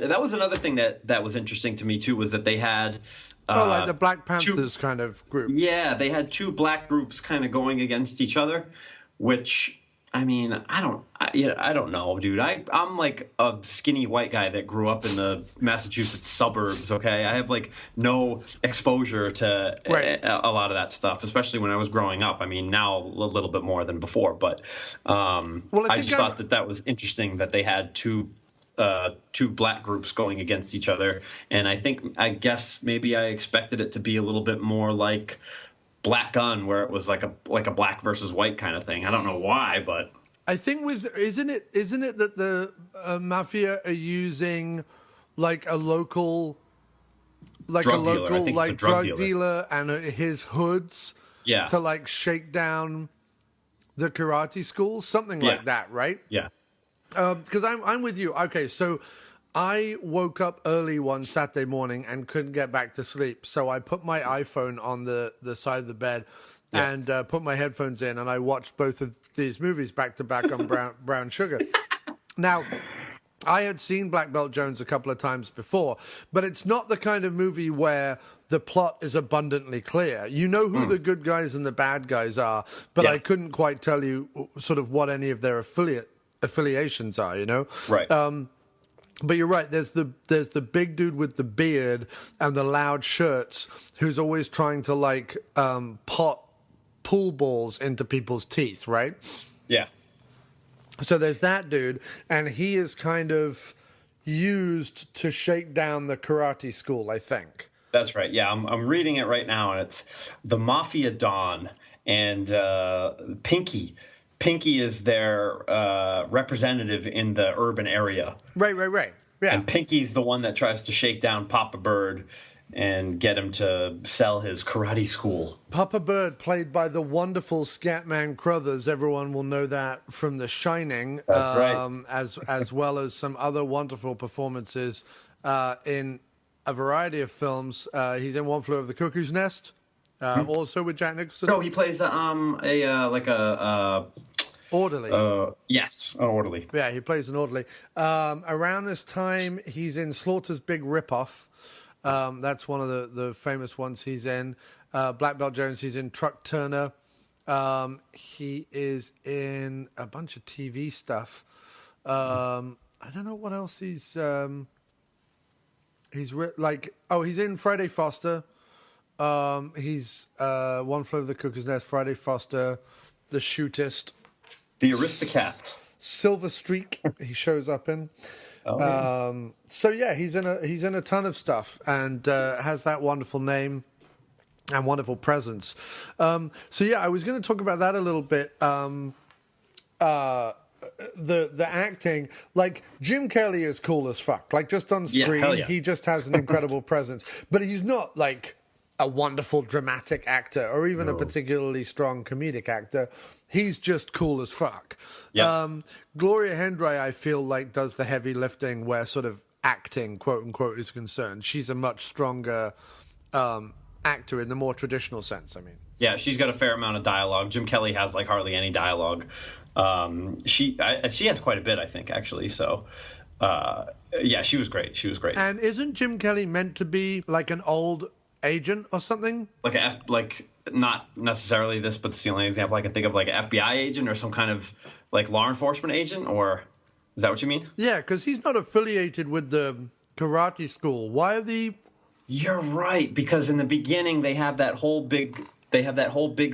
that was another thing that was interesting to me too, was that they had like the Black Panthers kind of group. Yeah, they had 2 black groups kind of going against each other, which I mean, I don't know, dude. I'm like a skinny white guy that grew up in the Massachusetts suburbs. Okay, I have like no exposure to a lot of that stuff, especially when I was growing up. I mean, now a little bit more than before, but I just thought that was interesting that they had two black groups going against each other, and I guess maybe I expected it to be a little bit more like Black Gunn, where it was like a black versus white kind of thing. I don't know why, but I think isn't it that the mafia are using like a local drug dealer and his hoods to like shake down the karate school, something like that, right? Yeah. Because I'm with you. Okay, so I woke up early one Saturday morning and couldn't get back to sleep. So I put my iPhone on the side of the bed and put my headphones in, and I watched both of these movies back to back on Brown Sugar. Now, I had seen Black Belt Jones a couple of times before, but it's not the kind of movie where the plot is abundantly clear. You know who the good guys and the bad guys are, but I couldn't quite tell you sort of what any of their affiliations are, you know? Right. But you're right. There's the big dude with the beard and the loud shirts who's always trying to like pot pool balls into people's teeth, right? Yeah. So there's that dude, and he is kind of used to shake down the karate school, I think. That's right. Yeah, I'm reading it right now, and it's the Mafia Don and Pinky. Pinky is their representative in the urban area. Right. Yeah. And Pinky's the one that tries to shake down Papa Bird and get him to sell his karate school. Papa Bird, played by the wonderful Scatman Crothers. Everyone will know that from The Shining. That's right. As well as some other wonderful performances in a variety of films. He's in One Flew Over the Cuckoo's Nest, also with Jack Nicholson. No, he plays orderly. Yes, an orderly. Yeah, he plays an orderly. Around this time, he's in Slaughter's Big Ripoff. That's one of the famous ones he's in. Black Belt Jones, he's in Truck Turner. He is in a bunch of TV stuff. I don't know what else he's in Friday Foster. He's One Flew Over the Cuckoo's Nest, Friday Foster, The Shootist. The Aristocats. Silver Streak, he shows up in. So yeah, he's in a ton of stuff and has that wonderful name and wonderful presence. So yeah, I was going to talk about that a little bit. The acting, like Jim Kelly is cool as fuck. Like just on screen, he just has an incredible presence. But he's not like a wonderful dramatic actor or even a particularly strong comedic actor. He's just cool as fuck. Yep. Gloria Hendry, I feel like, does the heavy lifting where sort of acting, quote unquote, is concerned. She's a much stronger actor in the more traditional sense, I mean. Yeah, she's got a fair amount of dialogue. Jim Kelly has like hardly any dialogue. She has quite a bit, I think, actually. So, yeah, she was great. She was great. And isn't Jim Kelly meant to be like an old agent or something? Like not necessarily this, but it's the only example I can think of, like an FBI agent or some kind of like law enforcement agent, or is that what you mean? Yeah, because he's not affiliated with the karate school. Why are the... You're right, because in the beginning they have that whole big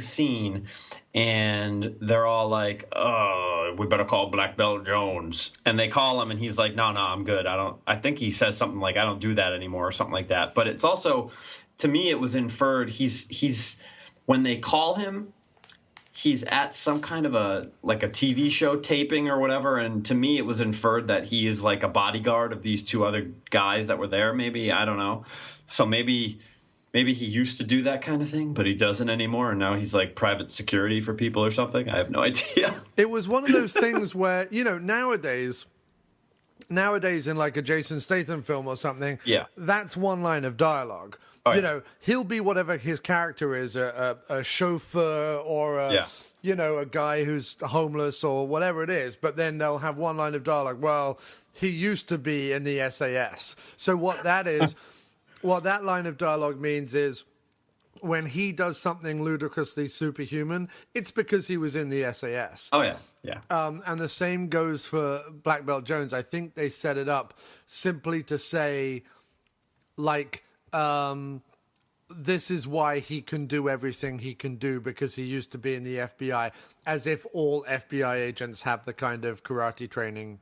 scene, and they're all like, "Oh, we better call Black Belt Jones," and they call him, and he's like, "No, I'm good. I think he says something like, I don't do that anymore," or something like that. But it's also, to me, it was inferred he's when they call him, he's at some kind of a TV show taping or whatever, and to me it was inferred that he is like a bodyguard of these two other guys that were there. Maybe, I don't know. So maybe he used to do that kind of thing, but he doesn't anymore, and now he's like private security for people or something. I have no idea. It was one of those things where, you know, nowadays in like a Jason Statham film or something, that's one line of dialogue. Oh, you know, he'll be whatever his character is, a chauffeur or a guy who's homeless or whatever it is, but then they'll have one line of dialogue. Well, he used to be in the SAS. So what that is... What that line of dialogue means is when he does something ludicrously superhuman, it's because he was in the SAS. Oh, yeah. And the same goes for Black Belt Jones. I think they set it up simply to say, like, this is why he can do everything he can do because he used to be in the FBI, as if all FBI agents have the kind of karate training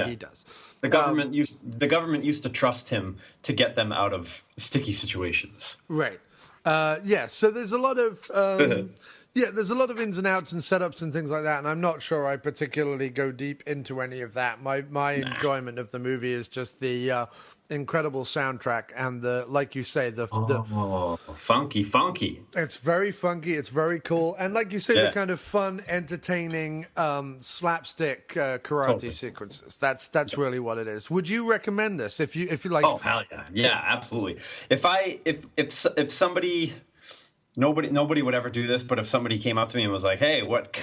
he does. The government used to trust him to get them out of sticky situations. Right. So there's a lot of there's a lot of ins and outs and setups and things like that, and I'm not sure I particularly go deep into any of that. My enjoyment of the movie is just the incredible soundtrack and the, like you say, the funky. It's very funky. It's very cool, and like you say, the kind of fun, entertaining, slapstick karate sequences. That's really what it is. Would you recommend this if you like? Oh hell yeah, absolutely. If somebody, nobody would ever do this, but if somebody came up to me and was like, "Hey, what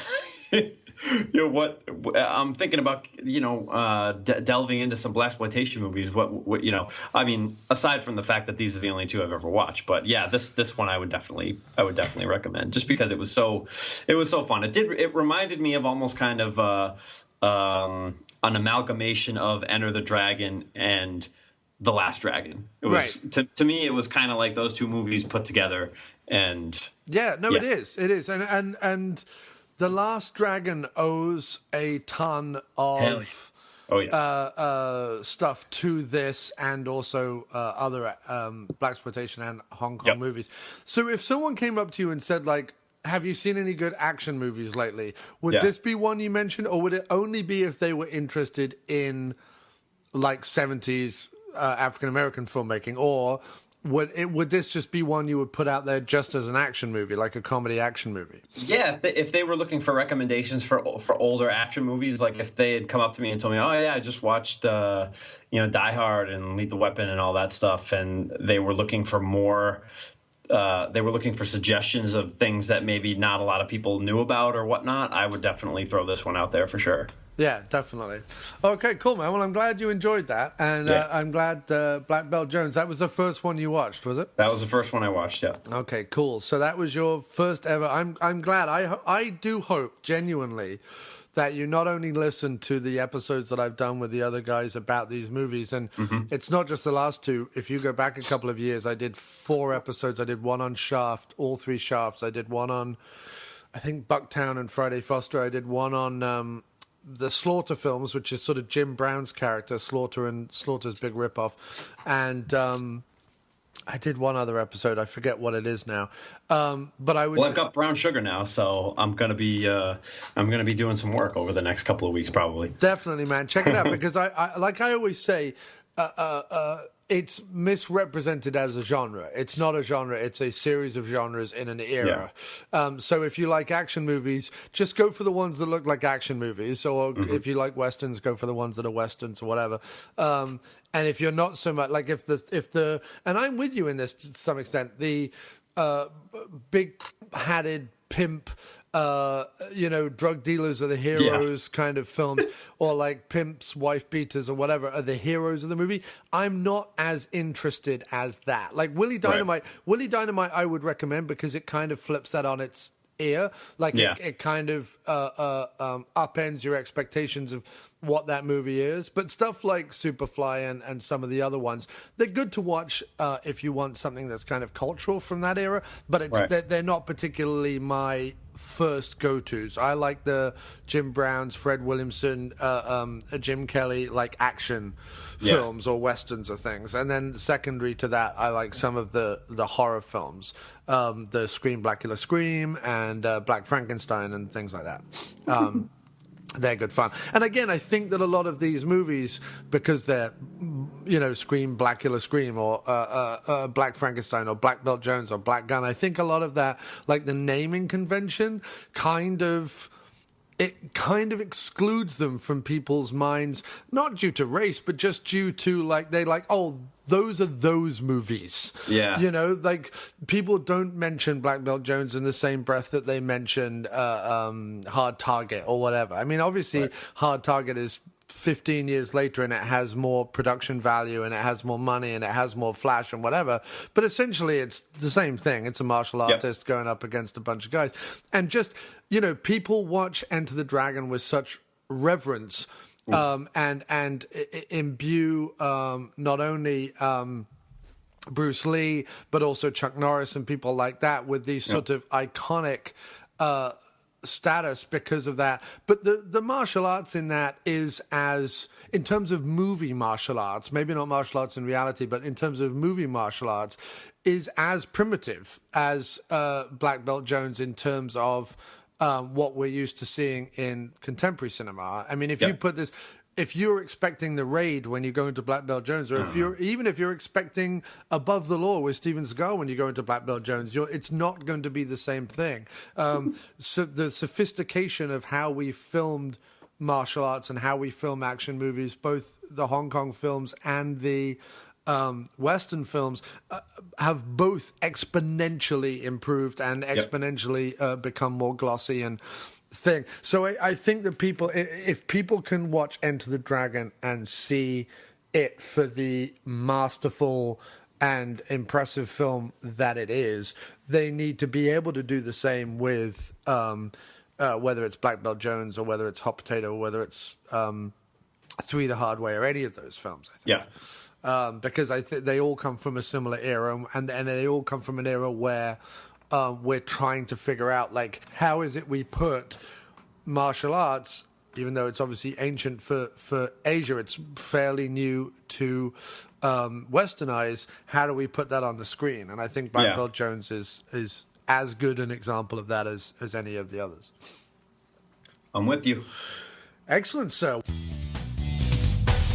what I'm thinking about, delving into some Blaxploitation movies. What I mean, aside from the fact that these are the only two I've ever watched, but yeah, this one I would definitely recommend, just because it was so fun. It reminded me of almost kind of an amalgamation of Enter the Dragon and The Last Dragon. It was right. To me, it was kind of like those two movies put together. And it is, and The Last Dragon owes a ton of stuff to this, and also other Blaxploitation and Hong Kong movies. So if someone came up to you and said, like, have you seen any good action movies lately? Would this be one you mentioned, or would it only be if they were interested in, like, 70s African American filmmaking, or would this just be one you would put out there just as an action movie, like a comedy action movie? Yeah, if they were looking for recommendations for older action movies, like if they had come up to me and told me, oh yeah, I just watched Die Hard and Lethal Weapon and all that stuff, and they were looking for more. They were looking for suggestions of things that maybe not a lot of people knew about or whatnot, I would definitely throw this one out there for sure. Yeah, definitely. Okay, cool, man. Well, I'm glad you enjoyed that, and I'm glad Black Belt Jones. That was the first one you watched, was it? That was the first one I watched. Yeah. Okay, cool. So that was your first ever. I'm glad. I do hope genuinely that you not only listen to the episodes that I've done with the other guys about these movies, and it's not just the last two. If you go back a couple of years, I did 4 episodes. I did one on Shaft, all 3 Shafts. I did one on, I think, Bucktown and Friday Foster. I did one on the Slaughter films, which is sort of Jim Brown's character, Slaughter, and Slaughter's big ripoff. And I did one other episode. I forget what it is now. But I would. Well, I've got Brown Sugar now, so I'm gonna be doing some work over the next couple of weeks, probably. Definitely, man. Check it out, because I like I always say, it's misrepresented as a genre. It's not a genre. It's a series of genres in an era. Yeah. So if you like action movies, just go for the ones that look like action movies. Or if you like westerns, go for the ones that are westerns or whatever. And if you're not so much like if the and I'm with you in this to some extent, the big hatted pimp, drug dealers are the heroes kind of films, or like pimps, wife beaters, or whatever are the heroes of the movie. I'm not as interested as that. Like Willie Dynamite, I would recommend, because it kind of flips that on its ear. Like it kind of upends your expectations of what that movie is. But stuff like Superfly and some of the other ones, they're good to watch if you want something that's kind of cultural from that era, but they're not particularly my first go-tos. I like the Jim Browns, Fred Williamson, Jim Kelly, like action films or westerns or things. And then secondary to that, I like some of the horror films, the Scream, Blackula Scream, and Black Frankenstein and things like that. They're good fun. And again, I think that a lot of these movies, because they're, Scream, Blackula Scream, or Black Frankenstein, or Black Belt Jones, or Black Gunn, I think a lot of that, like the naming convention, kind of excludes them from people's minds, not due to race, but just due to, like, they like, oh, those are those movies. Yeah. Like, people don't mention Black Belt Jones in the same breath that they mentioned Hard Target or whatever. I mean, obviously, Hard Target is 15 years later, and it has more production value, and it has more money, and it has more flash and whatever. But essentially, it's the same thing. It's a martial artist going up against a bunch of guys. And just, people watch Enter the Dragon with such reverence, and imbue not only Bruce Lee, but also Chuck Norris and people like that with these sort of iconic status because of that. But the martial arts in that is, as in terms of movie martial arts, maybe not martial arts in reality, but in terms of movie martial arts, is as primitive as Black Belt Jones in terms of what we're used to seeing in contemporary cinema. I mean, if you put this, if you're expecting The Raid when you go into Black Belt Jones, or if you're expecting Above the Law with Steven Seagal when you go into Black Belt Jones, it's not going to be the same thing. So the sophistication of how we filmed martial arts and how we film action movies, both the Hong Kong films and the Western films, have both exponentially improved and exponentially become more glossy and thing. So I think that if people can watch Enter the Dragon and see it for the masterful and impressive film that it is, they need to be able to do the same with whether it's Black Belt Jones or whether it's Hot Potato or whether it's Three the Hard Way or any of those films, I think. Yeah. Because I think they all come from a similar era, and they all come from an era where we're trying to figure out, like, how is it we put martial arts, even though it's obviously ancient for Asia, it's fairly new to Western eyes. How do we put that on the screen? And I think Black Belt Jones is as good an example of that as any of the others. I'm with you. Excellent, sir.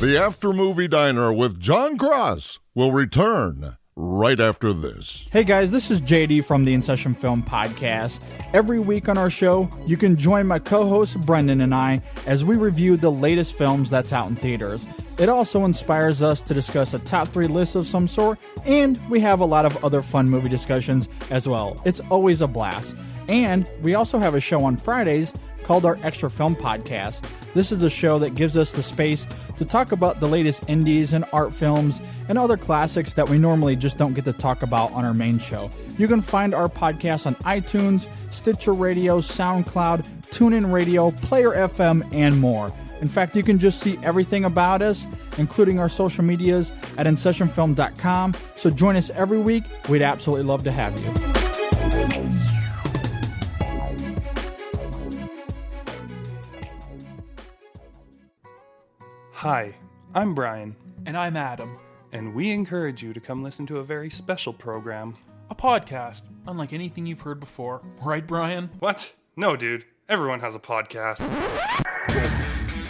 The After Movie Diner with Jon Cross will return right after this. Hey guys, this is JD from the In Session Film Podcast. Every week on our show, you can join my co-host Brendan and I as we review the latest films that's out in theaters. It also inspires us to discuss a top 3 list of some sort, and we have a lot of other fun movie discussions as well. It's always a blast. And we also have a show on Fridays called our Extra Film Podcast. This is a show that gives us the space to talk about the latest indies and art films and other classics that we normally just don't get to talk about on our main show. You can find our podcast on iTunes, Stitcher Radio, SoundCloud, TuneIn Radio, Player FM, and more. In fact, you can just see everything about us, including our social medias, at InSessionFilm.com. So join us every week. We'd absolutely love to have you. Hi, I'm Brian, And I'm Adam. and we encourage you to come listen to a very special program. A podcast, unlike anything you've heard before. Right, Brian? What? No, dude. Everyone has a podcast.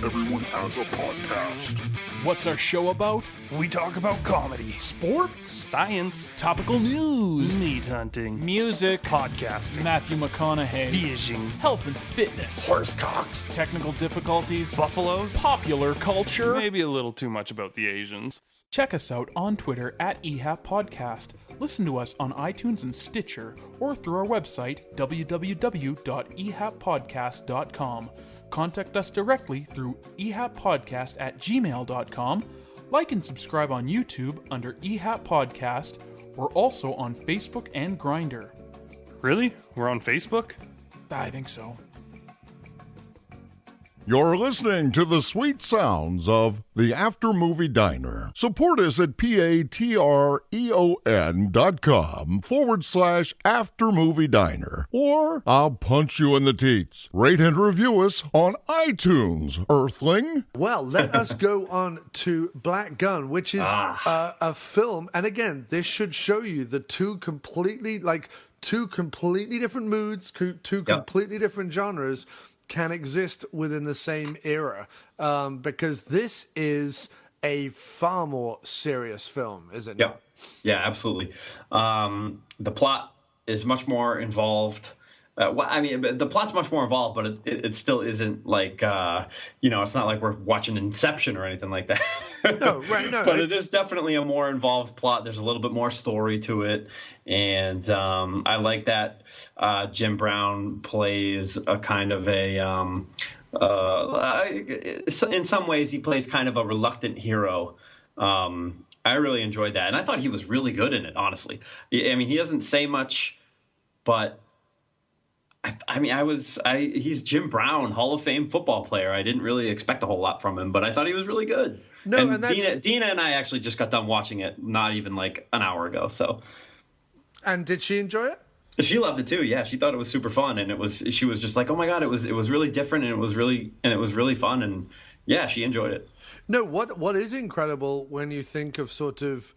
Everyone has a podcast. What's our show about? We talk about comedy, Sports, science, topical news, meat hunting, music, podcasting, Matthew McConaughey, fishing, health and fitness, Horsecocks. technical difficulties, buffaloes, popular culture. maybe a little too much about the Asians. Check us out on Twitter at EHAP Podcast. Listen to us on iTunes and Stitcher or through our website, www.ehappodcast.com. Contact us directly through ehappodcast@gmail.com. Like and subscribe on YouTube under EHAP Podcast. We're also on Facebook and Grindr. Really? We're on Facebook? I think so. You're listening to the sweet sounds of the After Movie Diner. Support us at patreon.com/After Movie Diner. Or I'll punch you in the teats. Rate and review us on iTunes, Earthling. Well, let us go on to Black Gunn, which is a film. And again, this should show you the two completely different moods, two completely different genres can exist within the same era, because this is a far more serious film, is it not? Yeah, absolutely. The plot is much more involved. The plot's much more involved, but it still isn't like, it's not like we're watching Inception or anything like that. No, right, no. But it is definitely a more involved plot. There's a little bit more story to it. And I like that Jim Brown plays a kind of in some ways, he plays kind of a reluctant hero. I really enjoyed that. And I thought he was really good in it, honestly. I mean, he doesn't say much, but he's Jim Brown, Hall of Fame football player. I didn't really expect a whole lot from him, but I thought he was really good. No, and Dina and I actually just got done watching it not even like an hour ago. So, and did she enjoy it? She loved it too. Yeah, she thought it was super fun, and she was just like, oh my god, it was really different, and it was really fun, and yeah, she enjoyed it. No, what is incredible when you think of sort of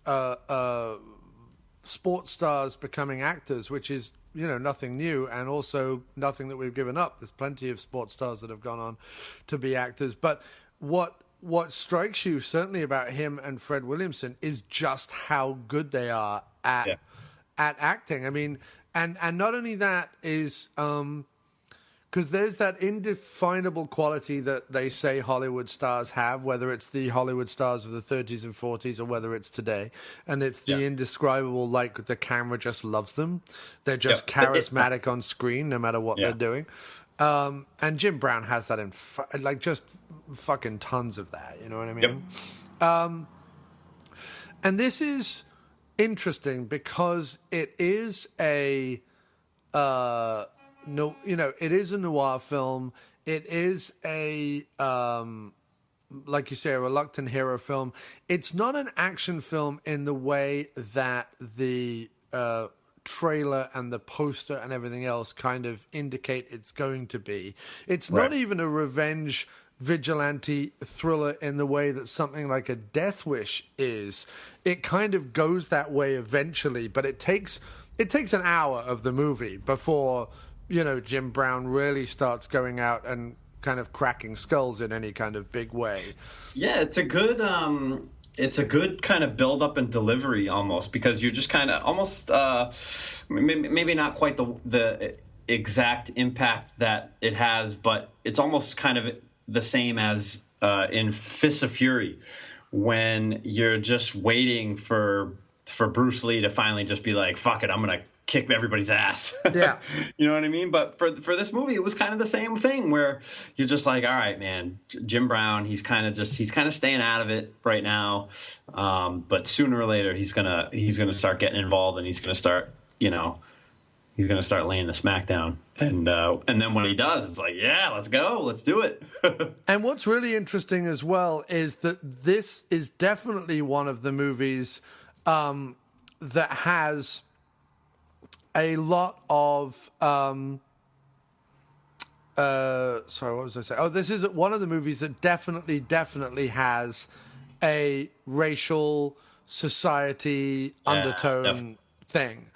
sports stars becoming actors, which is nothing new, and also nothing that we've given up. There's plenty of sports stars that have gone on to be actors, but what strikes you certainly about him and Fred Williamson is just how good they are at acting. I mean, and not only that is because there's that indefinable quality that they say Hollywood stars have, whether it's the Hollywood stars of the 30s and 40s or whether it's today. And it's the indescribable, like the camera just loves them. They're just charismatic on screen no matter what they're doing. And Jim Brown has that in just fucking tons of that. You know what I mean? Yep. And this is interesting because it is it is a noir film. It is a like you say, a reluctant hero film. It's not an action film in the way that the trailer and the poster and everything else kind of indicate it's going to be. It's not even a revenge vigilante thriller in the way that something like a Death Wish is. It kind of goes that way eventually, but it takes an hour of the movie before, Jim Brown really starts going out and kind of cracking skulls in any kind of big way. Yeah, it's a good kind of build up and delivery almost, because you're just kind of almost maybe not quite the exact impact that it has, but it's almost kind of the same as in Fists of Fury, when you're just waiting for Bruce Lee to finally just be like, fuck it, I'm gonna kick everybody's ass. Yeah. You know what I mean? But for this movie, it was kind of the same thing, where you're just like, all right, man, Jim Brown, he's kind of staying out of it right now. But sooner or later, he's gonna start getting involved, and he's gonna start laying the smackdown. And then when he does, it's like, yeah, let's go, let's do it. And what's really interesting as well is that this is definitely one of the movies that has a lot of sorry, what was I saying? Oh, this is one of the movies that definitely has a racial society undertone thing.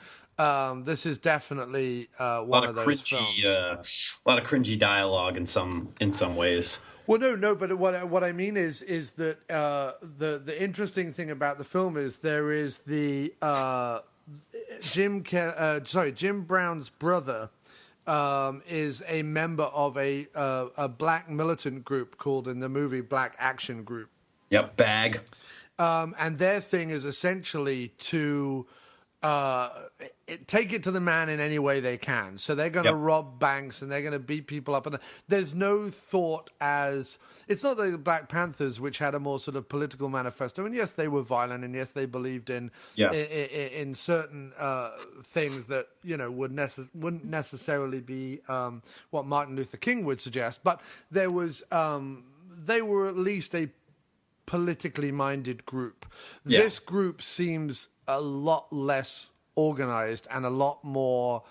This is definitely one of those films. A lot of cringy dialogue in some ways. Well, no, but what I mean is that the interesting thing about the film is there is the Jim Brown's brother is a member of a black militant group called in the movie Black Action Group. Yep, BAG. And their thing is essentially to take it to the man in any way they can. So they're going to rob banks and they're going to beat people up. And there's no thought as... It's not like the Black Panthers, which had a more sort of political manifesto. And yes, they were violent, and yes, they believed in certain things that, wouldn't necessarily be what Martin Luther King would suggest. But there was... they were at least a politically minded group. Yeah. This group seems a lot less organized and a lot more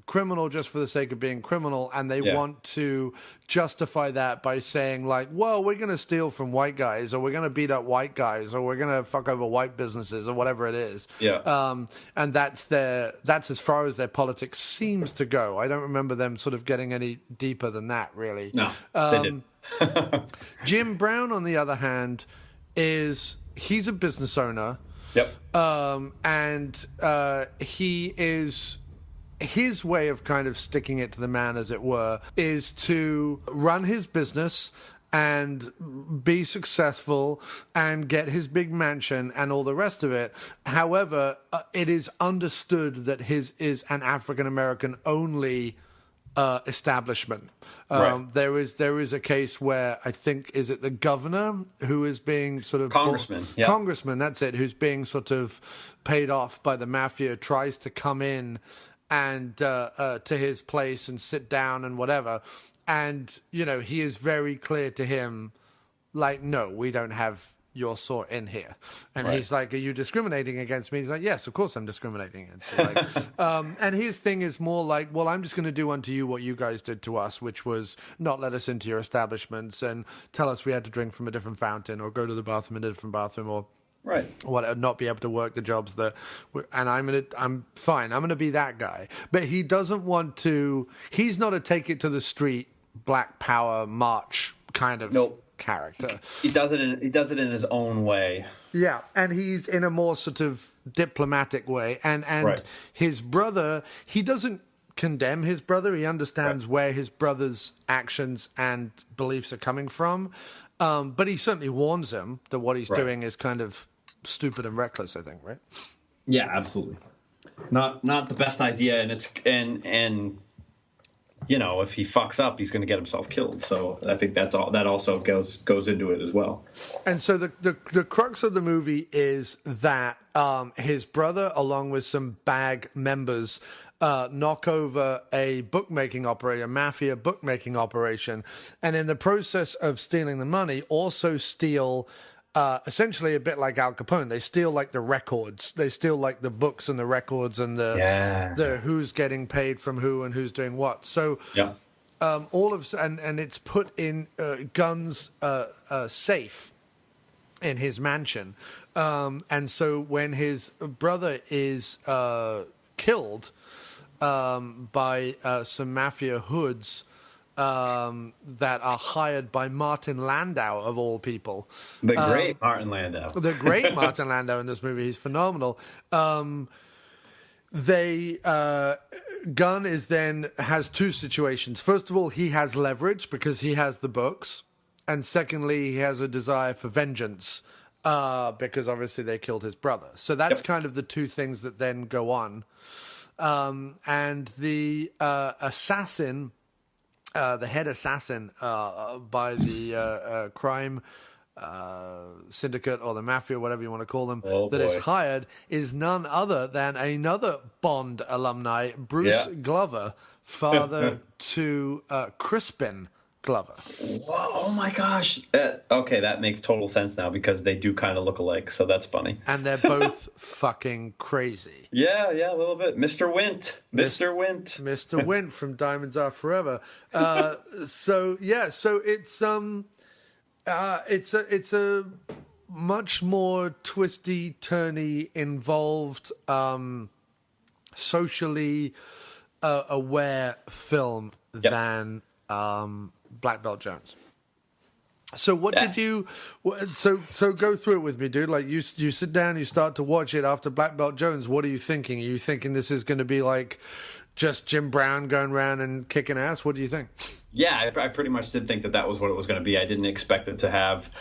criminal just for the sake of being criminal, and they want to justify that by saying like, well, we're going to steal from white guys, or we're going to beat up white guys, or we're going to fuck over white businesses, or whatever it is. And that's as far as their politics seems to go. I don't remember them sort of getting any deeper than that, really. No, they didn't. Jim Brown, on the other hand, he's a business owner. Yep. And he is... His way of kind of sticking it to the man, as it were, is to run his business and be successful and get his big mansion and all the rest of it. However, it is understood that his is an African-American only establishment. There is a case where I think, is it the governor who is being sort of... Congressman, that's it, who's being sort of paid off by the mafia, tries to come in and to his place and sit down and whatever. And, he is very clear to him, like, no, we don't have your sort in here. And he's like, are you discriminating against me? He's like, yes, of course I'm discriminating against you. Like, and his thing is more like, well, I'm just going to do unto you what you guys did to us, which was not let us into your establishments and tell us we had to drink from a different fountain or go to the bathroom in a different bathroom, or not be able to work the jobs that, and I'm fine. I'm going to be that guy. But he doesn't want to. He's not a take it to the street, Black Power march kind of character. He does it in his own way. Yeah, and he's in a more sort of diplomatic way. And his brother, he doesn't condemn his brother. He understands where his brother's actions and beliefs are coming from. But he certainly warns him that what he's doing is kind of stupid and reckless, I think, right? Yeah, absolutely. Not the best idea, and it's and if he fucks up, he's going to get himself killed. So I think that also goes into it as well. And so the crux of the movie is that his brother, along with some bag members, knock over a mafia bookmaking operation, and in the process of stealing the money, also steal. Essentially, a bit like Al Capone, they steal like the records. They steal like the books and the records and the who's getting paid from who and who's doing what. So, and it's put in Gunn's safe in his mansion. And so when his brother is killed by some mafia hoods. That are hired by Martin Landau, of all people. The great Martin Landau. The great Martin Landau in this movie. He's phenomenal. Gunn has two situations. First of all, he has leverage because he has the books. And secondly, he has a desire for vengeance because obviously they killed his brother. So that's kind of the two things that then go on. And the assassin... the head assassin by the crime syndicate or the mafia, whatever you want to call them, is hired is none other than another Bond alumni, Bruce Glover, father to Crispin Glover. Whoa, oh my gosh. Okay, that makes total sense now because they do kind of look alike, so that's funny. And they're both fucking crazy. Yeah, a little bit. Mr. Wint. Mr. Wint from Diamonds Are Forever. So it's a much more twisty, turny, involved, socially aware film than Black Belt Jones. So what did you? So go through it with me, dude. Like you sit down, you start to watch it after Black Belt Jones. What are you thinking? Are you thinking this is going to be like just Jim Brown going around and kicking ass? What do you think? Yeah, I pretty much did think that was what it was going to be. I didn't expect it to have.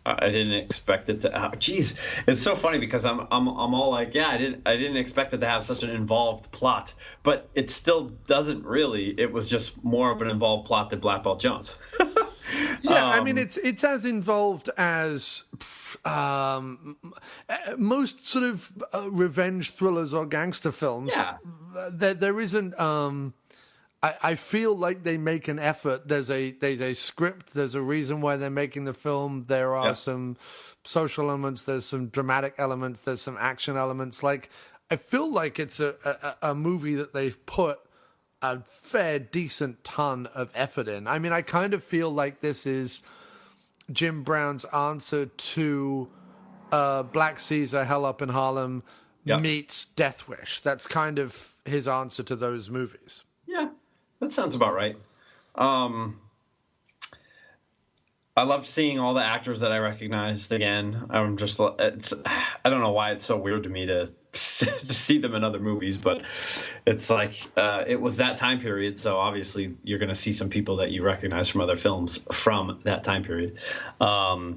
I didn't expect it to. Geez, it's so funny because I'm all like, I didn't expect it to have such an involved plot, but it still doesn't really. It was just more of an involved plot than Black Belt Jones. I mean, it's as involved as most sort of revenge thrillers or gangster films. Yeah, there isn't. I feel like they make an effort. There's a script. There's a reason why they're making the film. There are some social elements. There's some dramatic elements. There's some action elements. Like I feel like it's a movie that they've put a fair decent ton of effort in. I mean, I kind of feel like this is Jim Brown's answer to Black Caesar, Hell Up in Harlem meets Death Wish. That's kind of his answer to those movies. Yeah. That sounds about right. I loved seeing all the actors that I recognized again. I don't know why it's so weird to me to see them in other movies, but it's like it was that time period, so obviously you're going to see some people that you recognize from other films from that time period. It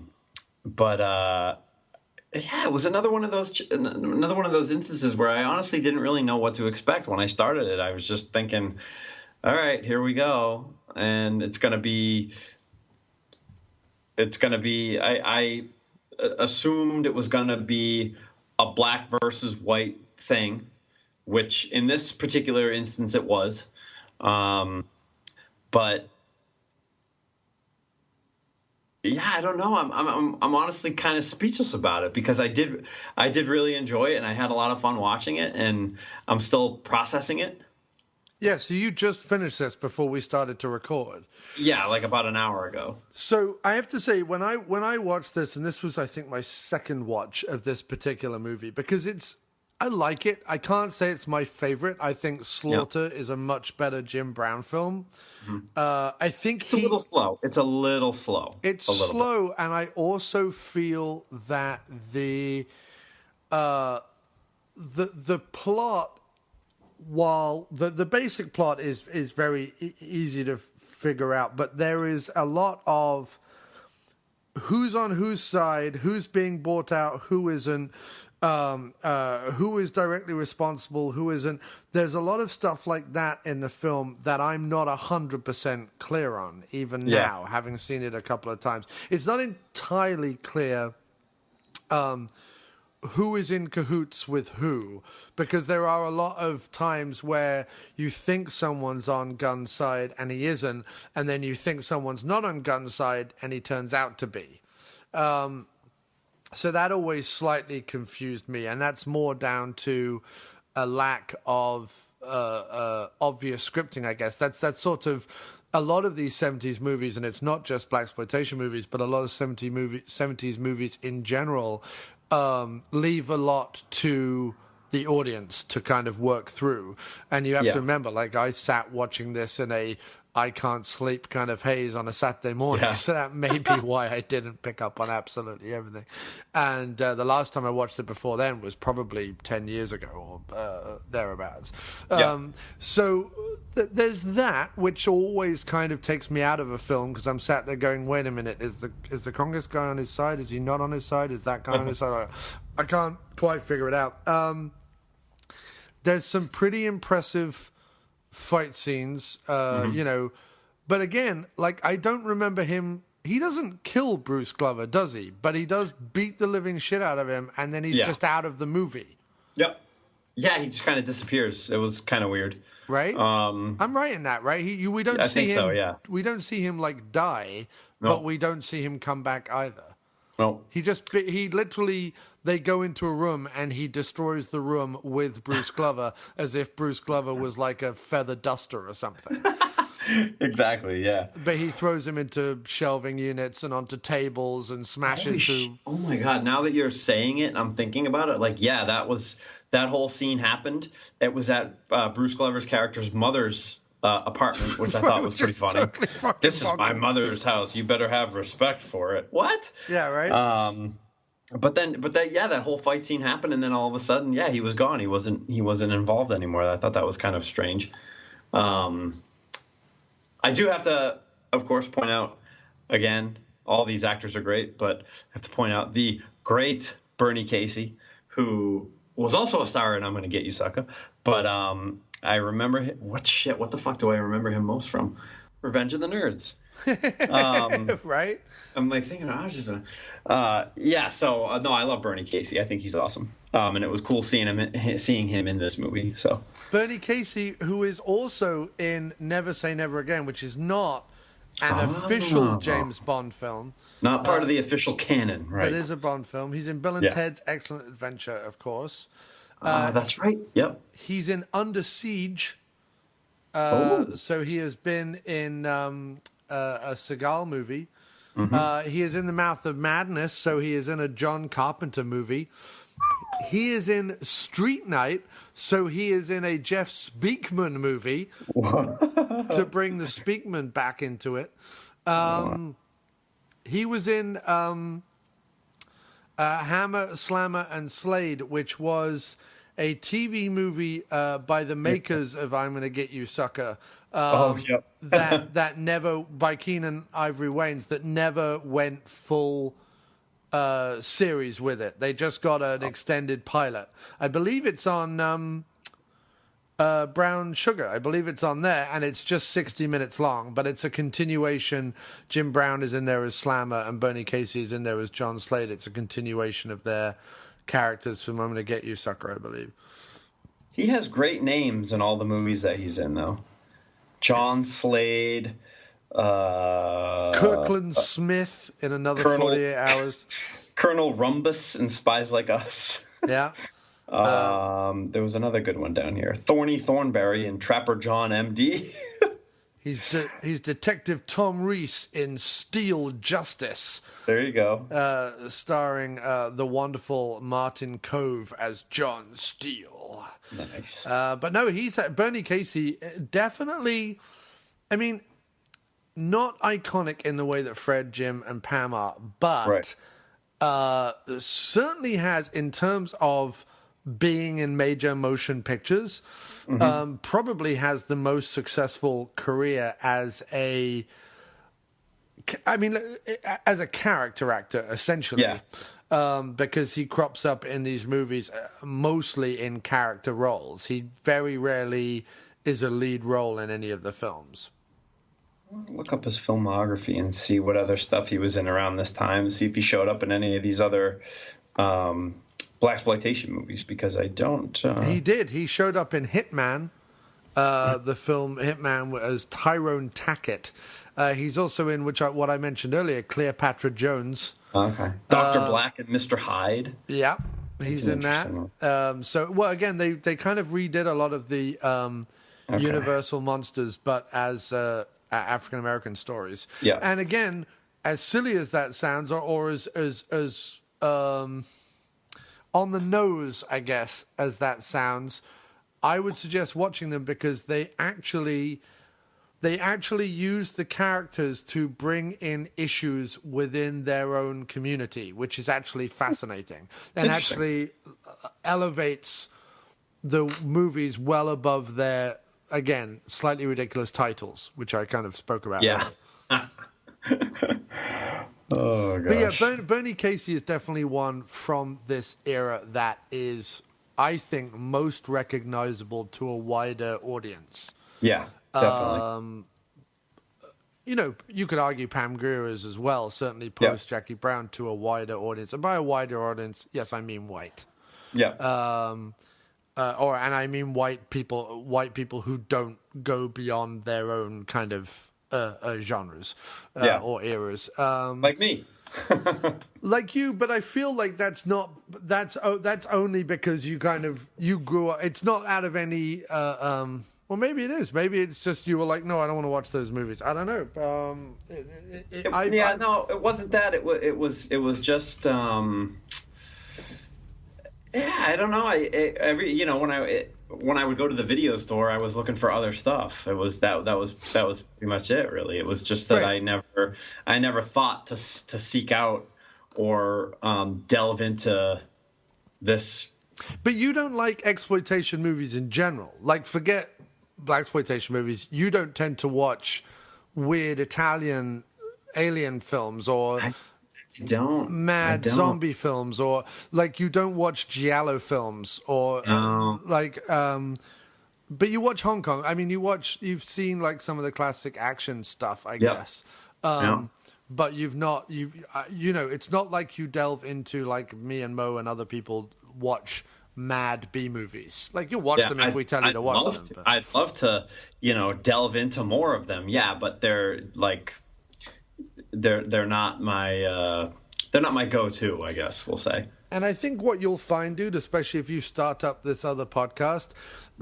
was another one of those instances where I honestly didn't really know what to expect when I started it. I was just thinking, all right, here we go. And it's going to be, I assumed it was going to be a black versus white thing, which in this particular instance it was. But yeah, I don't know. I'm honestly kind of speechless about it because I did really enjoy it and I had a lot of fun watching it and I'm still processing it. Yeah, so you just finished this before we started to record. Yeah, like about an hour ago. So I have to say, when I watched this, and this was, I think, my second watch of this particular movie, because I like it. I can't say it's my favorite. I think Slaughter is a much better Jim Brown film. Mm-hmm. I think it's a little slow. It's slow, and I also feel that the plot, while the basic plot is very easy to figure out, but there is a lot of who's on whose side, who's being bought out, who isn't, who is directly responsible, who isn't. There's a lot of stuff like that in the film that I'm not 100% clear on, even now, having seen it a couple of times. It's not entirely clear who is in cahoots with who, because there are a lot of times where you think someone's on Gunn's side and he isn't, and then you think someone's not on Gunn's side and he turns out to be. So that always slightly confused me, and that's more down to a lack of obvious scripting, I guess. That's sort of a lot of these 70s movies, and it's not just Blaxploitation movies, but a lot of 70s movies in general leave a lot to the audience to kind of work through. And you have to remember, like, I sat watching this in a I can't sleep kind of haze on a Saturday morning. So that may be why I didn't pick up on absolutely everything. And the last time I watched it before then was probably 10 years ago or thereabouts. So there's that, which always kind of takes me out of a film, because I'm sat there going, wait a minute, is the Congress guy on his side? Is he not on his side? Is that guy on his side? I can't quite figure it out. There's some pretty impressive fight scenes, you know, but again, like, I don't remember him. He doesn't kill Bruce Glover, does he? But he does beat the living shit out of him, and then he's just out of the movie. Yep. Yeah, he just kind of disappears. It was kind of weird, right? I'm right in that, right? We don't see him. So, yeah. We don't see him like die, but we don't see him come back either. No. He literally, they go into a room and he destroys the room with Bruce Glover as if Bruce Glover was like a feather duster or something. Exactly, yeah. But he throws him into shelving units and onto tables and smashes through. Oh my God, now that you're saying it, I'm thinking about it. Like, yeah, that whole scene happened. It was at Bruce Glover's character's mother's apartment, which I thought was pretty funny. Totally this is my mother's house. You better have respect for it. What? Yeah, right. But that whole fight scene happened, and then all of a sudden, he was gone. He wasn't involved anymore. I thought that was kind of strange. I do have to, of course, point out again, all these actors are great, but I have to point out the great Bernie Casey, who was also a star in I'm Gonna Get You, Sucker. But I remember him. What the fuck do I remember him most from? Revenge of the Nerds. Right? I'm like thinking, I was just no, I love Bernie Casey. I think he's awesome. And it was cool seeing him in this movie. So Bernie Casey, who is also in Never Say Never Again, which is not an official James Bond film. Not part of the official canon, right? It is a Bond film. He's in Bill and Ted's Excellent Adventure, of course. That's right. Yep. He's in Under Siege. So he has been in a Seagal movie. Mm-hmm. He is in The Mouth of Madness, so he is in a John Carpenter movie. He is in Street Night, so he is in a Jeff Speakman movie to bring the Speakman back into it. He was in Hammer, Slammer, and Slade, which was a TV movie by the makers of I'm Gonna Get You, Sucker. that never, by Keenan Ivory Wayans, that never went full series with it. They just got an extended pilot. I believe it's on Brown Sugar. I believe it's on there, and it's just 60 minutes long, but it's a continuation. Jim Brown is in there as Slammer, and Bernie Casey is in there as John Slade. It's a continuation of their characters from I'm Gonna Get You, Sucker, I believe. He has great names in all the movies that he's in, though. John Slade, Kirkland Smith in Another 48 Hours, Colonel Rumbus in Spies Like Us. Yeah. There was another good one down here. Thorny Thornberry in Trapper John M.D. He's Detective Tom Reese in Steel Justice. There you go. Starring the wonderful Martin Cove as John Steele. Nice. But no, Bernie Casey, definitely, I mean, not iconic in the way that Fred, Jim, and Pam are, but certainly has, in terms of being in major motion pictures, probably has the most successful career as a character actor, essentially. because he crops up in these movies mostly in character roles. He very rarely is a lead role in any of the films. Look up his filmography and see what other stuff he was in around this time. See if he showed up in any of these other Blaxploitation movies, because I don't. He did. He showed up in Hitman, the film Hitman, as Tyrone Tackett. He's also in what I mentioned earlier, Cleopatra Jones. Okay. Dr. Black and Mr. Hyde. Yeah, he's in that. Again, they kind of redid a lot of the Universal monsters, but as African American stories. Yeah. And again, as silly as that sounds, or as on the nose, I guess, as that sounds, I would suggest watching them, because they actually use the characters to bring in issues within their own community, which is actually fascinating and actually elevates the movies well above their, again, slightly ridiculous titles, which I kind of spoke about. Yeah. Oh, gosh. But yeah, Bernie Casey is definitely one from this era that is, I think, most recognizable to a wider audience. Yeah, definitely. You could argue Pam Grier is as well, certainly post Jackie Brown, to a wider audience. And by a wider audience, yes, I mean white. Yeah. And I mean white people who don't go beyond their own kind of genres or eras. Like me. Like you, but I feel like that's only because you grew up. It's not out of any. Well, maybe it is. Maybe it's just you were like, no, I don't want to watch those movies. I don't know. No, it wasn't that. It was just. I don't know. When I would go to the video store, I was looking for other stuff. It was that was pretty much it, really. It was just that I never thought to seek out or delve into this. But you don't like exploitation movies in general. Like, forget Blaxploitation movies. You don't tend to watch weird Italian alien films or zombie films, or like you don't watch giallo films, or but you watch Hong Kong. I mean, you've seen like some of the classic action stuff, I guess. But you've not, it's not like you delve into, like me and Mo and other people watch mad B movies. Like, you'll watch them if we tell you to watch them. But I'd love to, delve into more of them. Yeah, but they're like, they're not my go-to, I guess we'll say. And I think what you'll find, dude, especially if you start up this other podcast,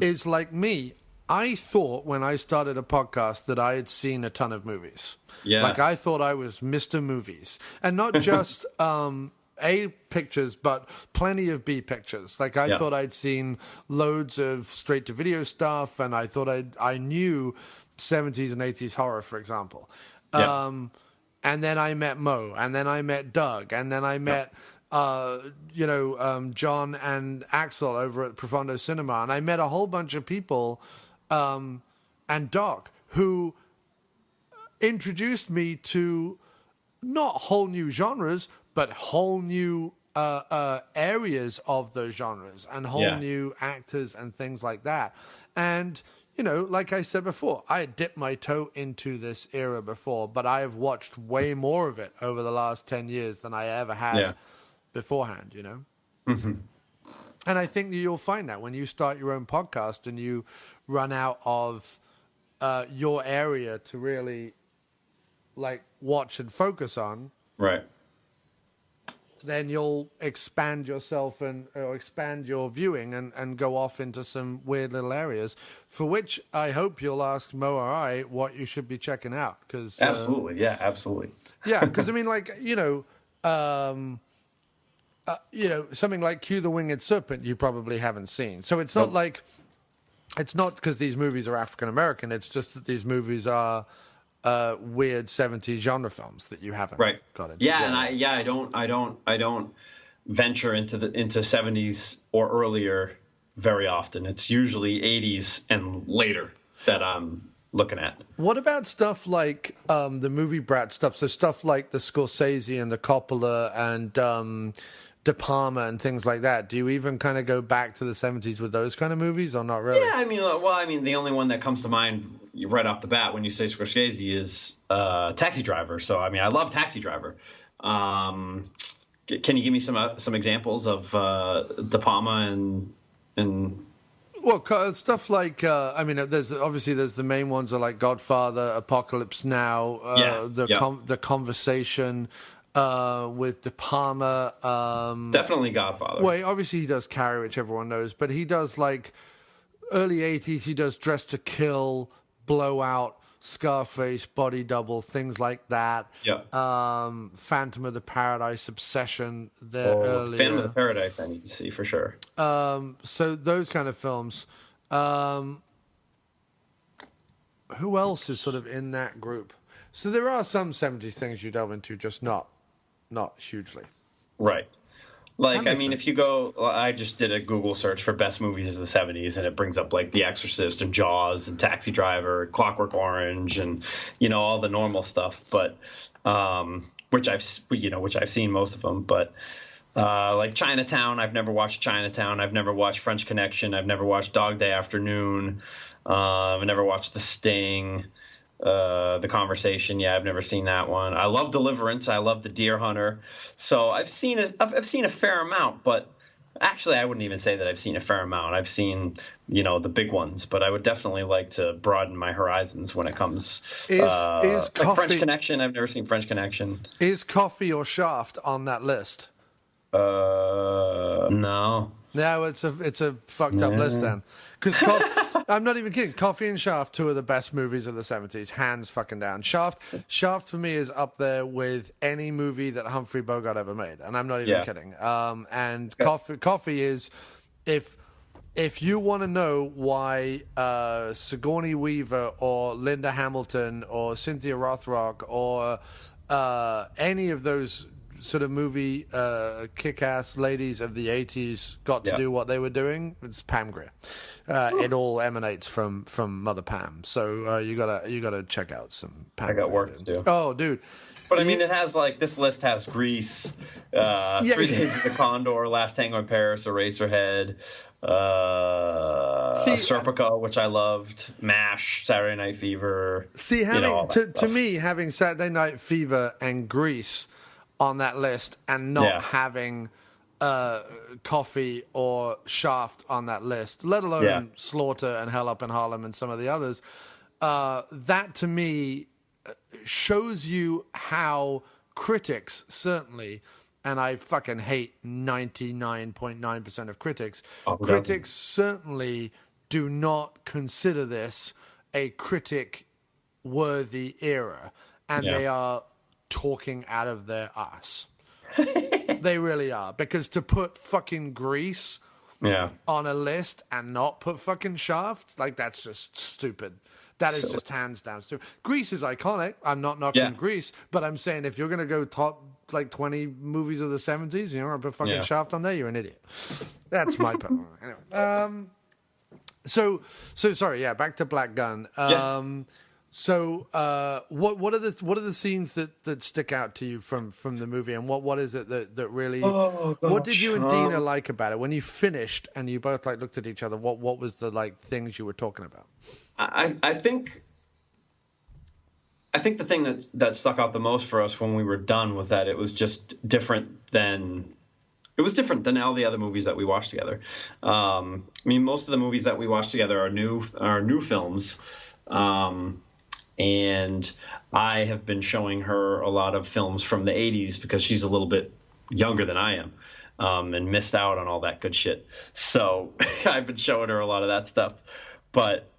is like me. I thought when I started a podcast that I had seen a ton of movies. Yeah. Like, I thought I was Mr. Movies. And not just A pictures, but plenty of B pictures. Like, I thought I'd seen loads of straight-to-video stuff, and I thought I knew 70s and 80s horror, for example. And then I met Mo, and then I met Doug, and then I met... John and Axel over at Profondo Cinema, and I met a whole bunch of people, and Doc, who introduced me to not whole new genres, but whole new areas of those genres, and whole new actors and things like that. And like I said before, I had dipped my toe into this era before, but I have watched way more of it over the last 10 years than I ever had beforehand, Mm-hmm. And I think that you'll find that when you start your own podcast and you run out of your area to really like watch and focus on, right? Then you'll expand yourself or expand your viewing and go off into some weird little areas, for which I hope you'll ask Mo or I what you should be checking out. Cause, absolutely. Absolutely. Yeah. Because I mean, like, something like Q the Winged Serpent you probably haven't seen. So it's not like, it's not because these movies are African American. It's just that these movies are weird 70s genre films that you haven't got into. Yeah, and I don't venture into 70s or earlier very often. It's usually 80s and later that I'm looking at. What about stuff like the movie brat stuff? So stuff like the Scorsese and the Coppola and De Palma and things like that. Do you even kind of go back to the 70s with those kind of movies, or not really? Yeah, I mean, the only one that comes to mind right off the bat when you say Scorsese is Taxi Driver. So, I mean, I love Taxi Driver. Can you give me some examples of De Palma and Well, stuff like there's the main ones are like Godfather, Apocalypse Now, the Conversation with De Palma. Definitely Godfather. Well, obviously he does Carrie, which everyone knows, but he does like early 80s. He does Dress to Kill, Blowout, Scarface, Body Double, things like that. Yeah. Phantom of the Paradise, Obsession. Earlier. Phantom of the Paradise, I need to see for sure. So those kind of films. Who else is sort of in that group? So there are some 70s things you delve into, just not hugely. Right. Like, I mean, if you go, I just did a Google search for best movies of the 70s, and it brings up like The Exorcist and Jaws and Taxi Driver, Clockwork Orange, and all the normal stuff. But which I've seen most of them. But like Chinatown, I've never watched Chinatown. I've never watched French Connection. I've never watched Dog Day Afternoon. I've never watched The Sting. The Conversation, I've never seen that one. I love Deliverance. I love The Deer Hunter. So I've seen a fair amount, but actually I wouldn't even say that I've seen a fair amount. I've seen the big ones, but I would definitely like to broaden my horizons when it comes. Is like French Connection? I've never seen French Connection. Is Coffee or Shaft on that list? No. No, it's a fucked up list then. Because I'm not even kidding. Coffee and Shaft, two of the best movies of the 70s, hands fucking down. Shaft for me is up there with any movie that Humphrey Bogart ever made, and I'm not even kidding. And Coffee is, if you want to know why Sigourney Weaver or Linda Hamilton or Cynthia Rothrock or any of those sort of movie kick-ass ladies of the 80s got to do what they were doing, it's Pam Grier. It all emanates from Mother Pam. So you gotta check out some Pam. I got work to do. Oh, dude. But I mean, it has like this list has Grease, 3 Days of the Condor, Last Tango in Paris, Eraserhead, Serpico, which I loved, MASH, Saturday Night Fever. See, to me, having Saturday Night Fever and Grease on that list and not having Coffee or Shaft on that list, let alone Slaughter and Hell Up in Harlem and some of the others, that to me shows you how critics, certainly, and I fucking hate 99.9% of critics, critics certainly do not consider this a critic-worthy era, and they are talking out of their ass. They really are, because to put fucking Grease on a list and not put fucking Shaft, like, that's just stupid. That is just hands down stupid. Grease is iconic. I'm not knocking Grease, but I'm saying if you're gonna go top like 20 movies of the 70s, I put fucking Shaft on there, you're an idiot. That's my point. Anyway, so sorry. Back to Black Gunn. So, what are the scenes that stick out to you from the movie, and what is it that really? What did you and Dina like about it when you finished and you both like looked at each other? What was the like things you were talking about? I think the thing that stuck out the most for us when we were done was that it was just different than. It was different than all the other movies that we watched together. I mean, most of the movies that we watched together are new films. And I have been showing her a lot of films from the 80s because she's a little bit younger than I am, and missed out on all that good shit. So I've been showing her a lot of that stuff. But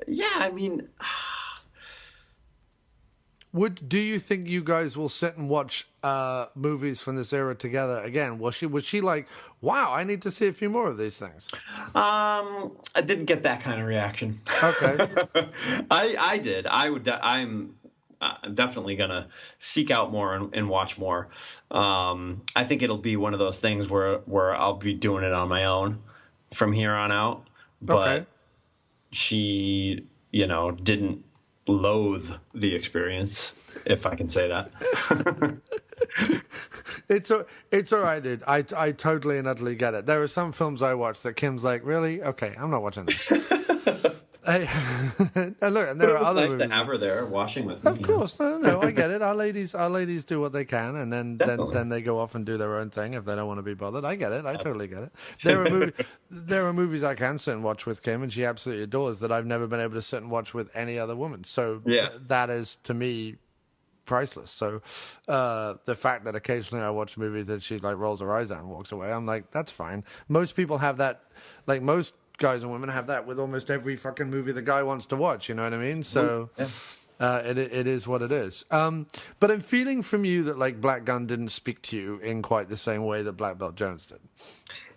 yeah, I mean, do you think you guys will sit and watch movies from this era together again? Was she like, wow, I need to see a few more of these things? I didn't get that kind of reaction. Okay. I did. I'm definitely gonna seek out more and watch more. I think it'll be one of those things where I'll be doing it on my own from here on out. But she didn't loathe the experience, if I can say that. It's all right, dude. I totally and utterly get it. There are some films I watch that Kim's like, really? Okay, I'm not watching this. And look, and there are other nice movies to have her there watching with me. Of course, no, I get it. Our ladies do what they can, and then they go off and do their own thing if they don't want to be bothered. I get it. I totally get it. There are movies I can sit and watch with Kim, and she absolutely adores, that I've never been able to sit and watch with any other woman. So that is, to me, priceless. So the fact that occasionally I watch movies that she like rolls her eyes at and walks away, I'm like, that's fine. Most people have that, like most guys and women have that with almost every fucking movie the guy wants to watch, you know what I mean? So it is what it is. But I'm feeling from you that like Black Gunn didn't speak to you in quite the same way that Black Belt Jones did.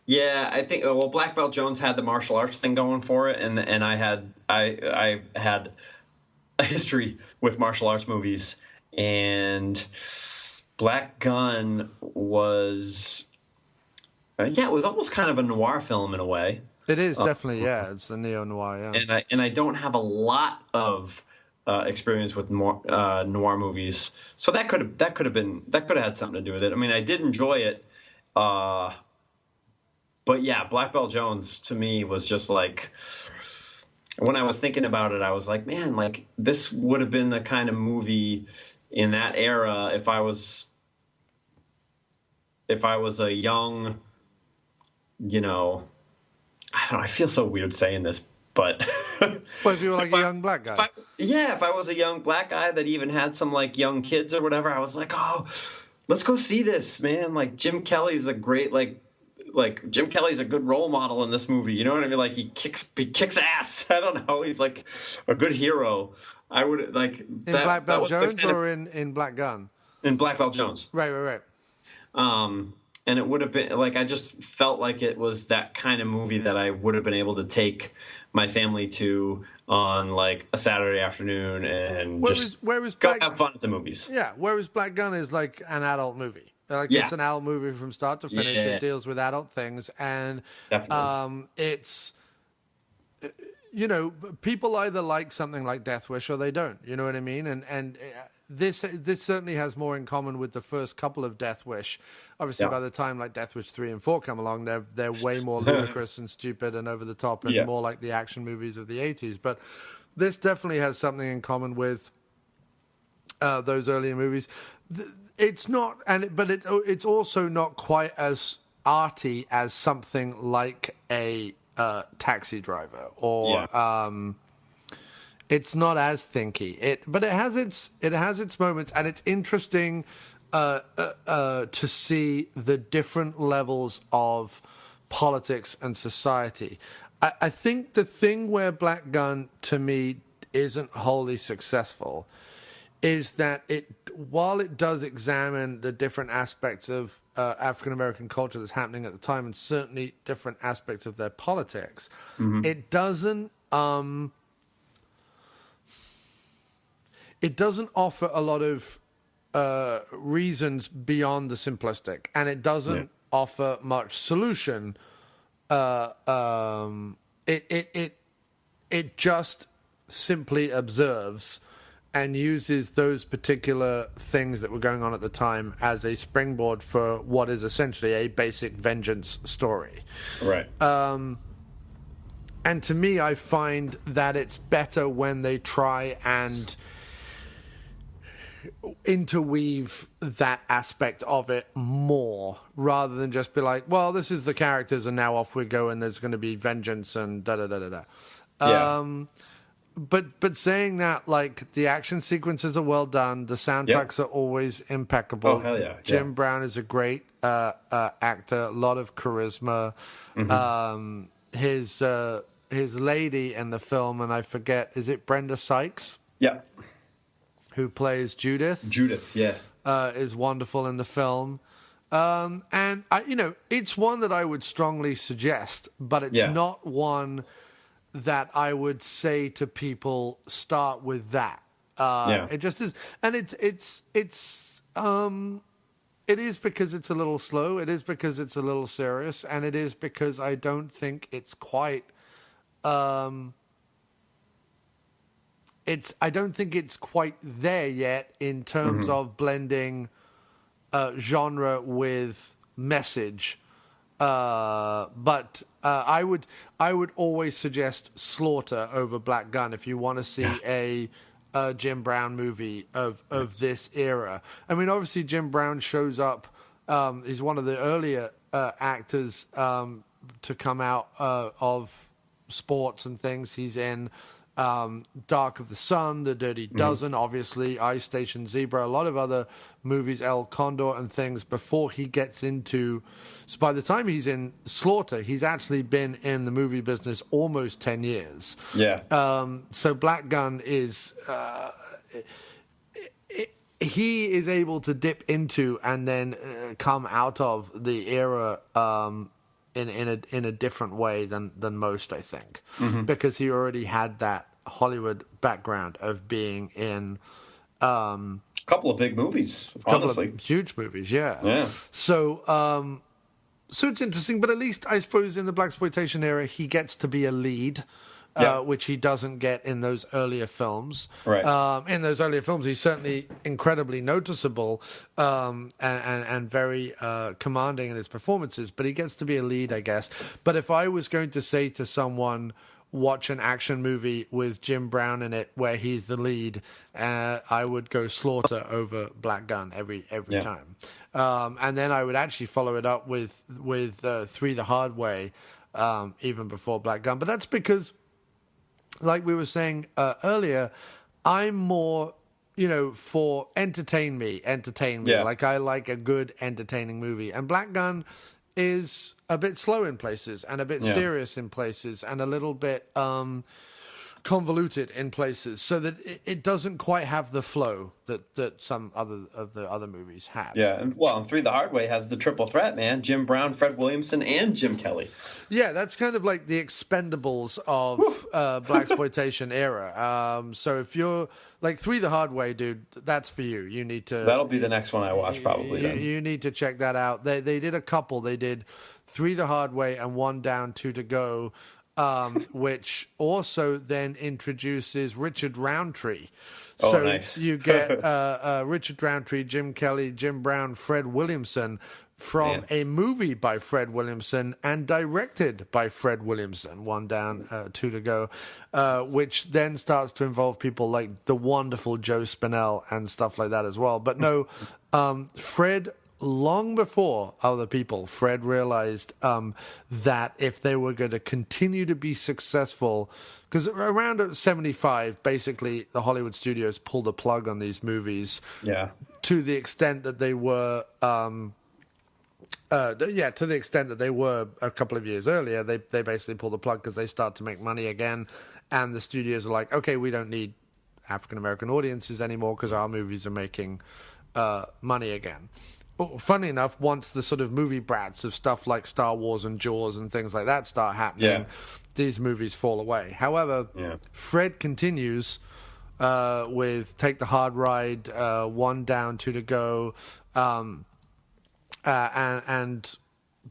Yeah, I think Black Belt Jones had the martial arts thing going for it, and I had a history with martial arts movies, and Black Gunn was it was almost kind of a noir film in a way. It is definitely, it's a neo-noir, yeah. And I don't have a lot of experience with noir movies, so that could have had something to do with it. I mean, I did enjoy it, but yeah, Black Belt Jones to me was just like, when I was thinking about it, I was like, man, like this would have been the kind of movie in that era if I was a young, I don't know, I feel so weird saying this, but well, if you were like a young black guy. If I was a young black guy that even had some like young kids or whatever, I was like, oh, let's go see this, man. Like Jim Kelly's a great like Jim Kelly's a good role model in this movie. You know what I mean? Like he kicks ass. I don't know. He's like a good hero. I would like in Black Belt Jones or in Black Gunn? In Black Belt Jones. Right. And it would have been like, I just felt like it was that kind of movie that I would have been able to take my family to on like a Saturday afternoon and go have fun at the movies. Yeah. Whereas Black Gunn is like an adult movie. Like it's an adult movie from start to finish. It deals with adult things, and it's, people either like something like Death Wish or they don't. You know what I mean? And this certainly has more in common with the first couple of Death Wish. Obviously, by the time like Death Wish 3 and 4 come along, they're way more ludicrous and stupid and over the top and more like the action movies of the 80s. But this definitely has something in common with those earlier movies. It's not, but it's also not quite as arty as something like a Taxi Driver or it's not as thinky. But it has its moments, and it's interesting to see the different levels of politics and society. I think the thing where Black Gunn to me isn't wholly successful is that while it does examine the different aspects of African American culture that's happening at the time, and certainly different aspects of their politics, it doesn't offer a lot of reasons beyond the simplistic, and it doesn't offer much solution. It just simply observes and uses those particular things that were going on at the time as a springboard for what is essentially a basic vengeance story. Right. And to me, I find that it's better when they try and interweave that aspect of it more, rather than just be like, well, this is the characters and now off we go and there's going to be vengeance and da-da-da-da-da. But saying that, like, the action sequences are well done. The soundtracks are always impeccable. Oh, hell yeah. Jim Brown is a great actor, a lot of charisma. His lady in the film, and I forget, is it Brenda Sykes? Yeah. Who plays Judith? Is wonderful in the film. And, it's one that I would strongly suggest, but it's not one that I would say to people, start with that. It just is. And it is because it's a little slow. It is because it's a little serious. And it is because I don't think it's quite I don't think it's quite there yet in terms of blending genre with message. But I would always suggest Slaughter over Black Gunn if you want to see a Jim Brown movie of this era. I mean, obviously Jim Brown shows up. He's one of the earlier actors to come out of sports and things. He's in Dark of the Sun, The Dirty Dozen, obviously, Ice Station Zebra, a lot of other movies, El Condor and things before he gets into... So by the time he's in Slaughter, he's actually been in the movie business almost 10 years. Yeah. So Black Gunn is... he is able to dip into and then come out of the era in a different way than most, I think, because he already had that Hollywood background of being in a couple of big movies, honestly, huge movies, yeah. So it's interesting, but at least I suppose in the Blaxploitation era, he gets to be a lead. Which he doesn't get in those earlier films. Right. In those earlier films, he's certainly incredibly noticeable and very commanding in his performances, but he gets to be a lead, I guess. But if I was going to say to someone, watch an action movie with Jim Brown in it where he's the lead, I would go Slaughter over Black Gunn every time. And then I would actually follow it up with Three the Hard Way, even before Black Gunn. But that's because... like we were saying earlier, I'm more, for entertain me. Yeah. Like, I like a good, entertaining movie. And Black Gunn is a bit slow in places and a bit serious in places and a little bit convoluted in places, so that it doesn't quite have the flow that some of the other movies have. Yeah, and Three the Hard Way has the triple threat, man. Jim Brown, Fred Williamson, and Jim Kelly. Yeah, that's kind of like the Expendables of Blaxploitation era. So if you're like Three the Hard Way, dude, that's for you. You need to... That'll be the next one I watch, probably. You need to check that out. They did a couple. They did Three the Hard Way and One Down, Two to Go, which also then introduces Richard Roundtree. So nice. You get Richard Roundtree, Jim Kelly, Jim Brown, Fred Williamson from a movie by Fred Williamson and directed by Fred Williamson, One Down, Two to Go, which then starts to involve people like the wonderful Joe Spinell and stuff like that as well. But no, Fred... long before other people, Fred realized that if they were going to continue to be successful, because around 75, basically, the Hollywood studios pulled the plug on these movies. Yeah. To the extent that they were, to the extent that they were a couple of years earlier, they basically pulled the plug because they start to make money again, and the studios are like, okay, we don't need African American audiences anymore because our movies are making money again. Funny enough, once the sort of movie brats of stuff like Star Wars and Jaws and things like that start happening, these movies fall away. However, Fred continues with Take the Hard Ride, One Down, Two to Go, and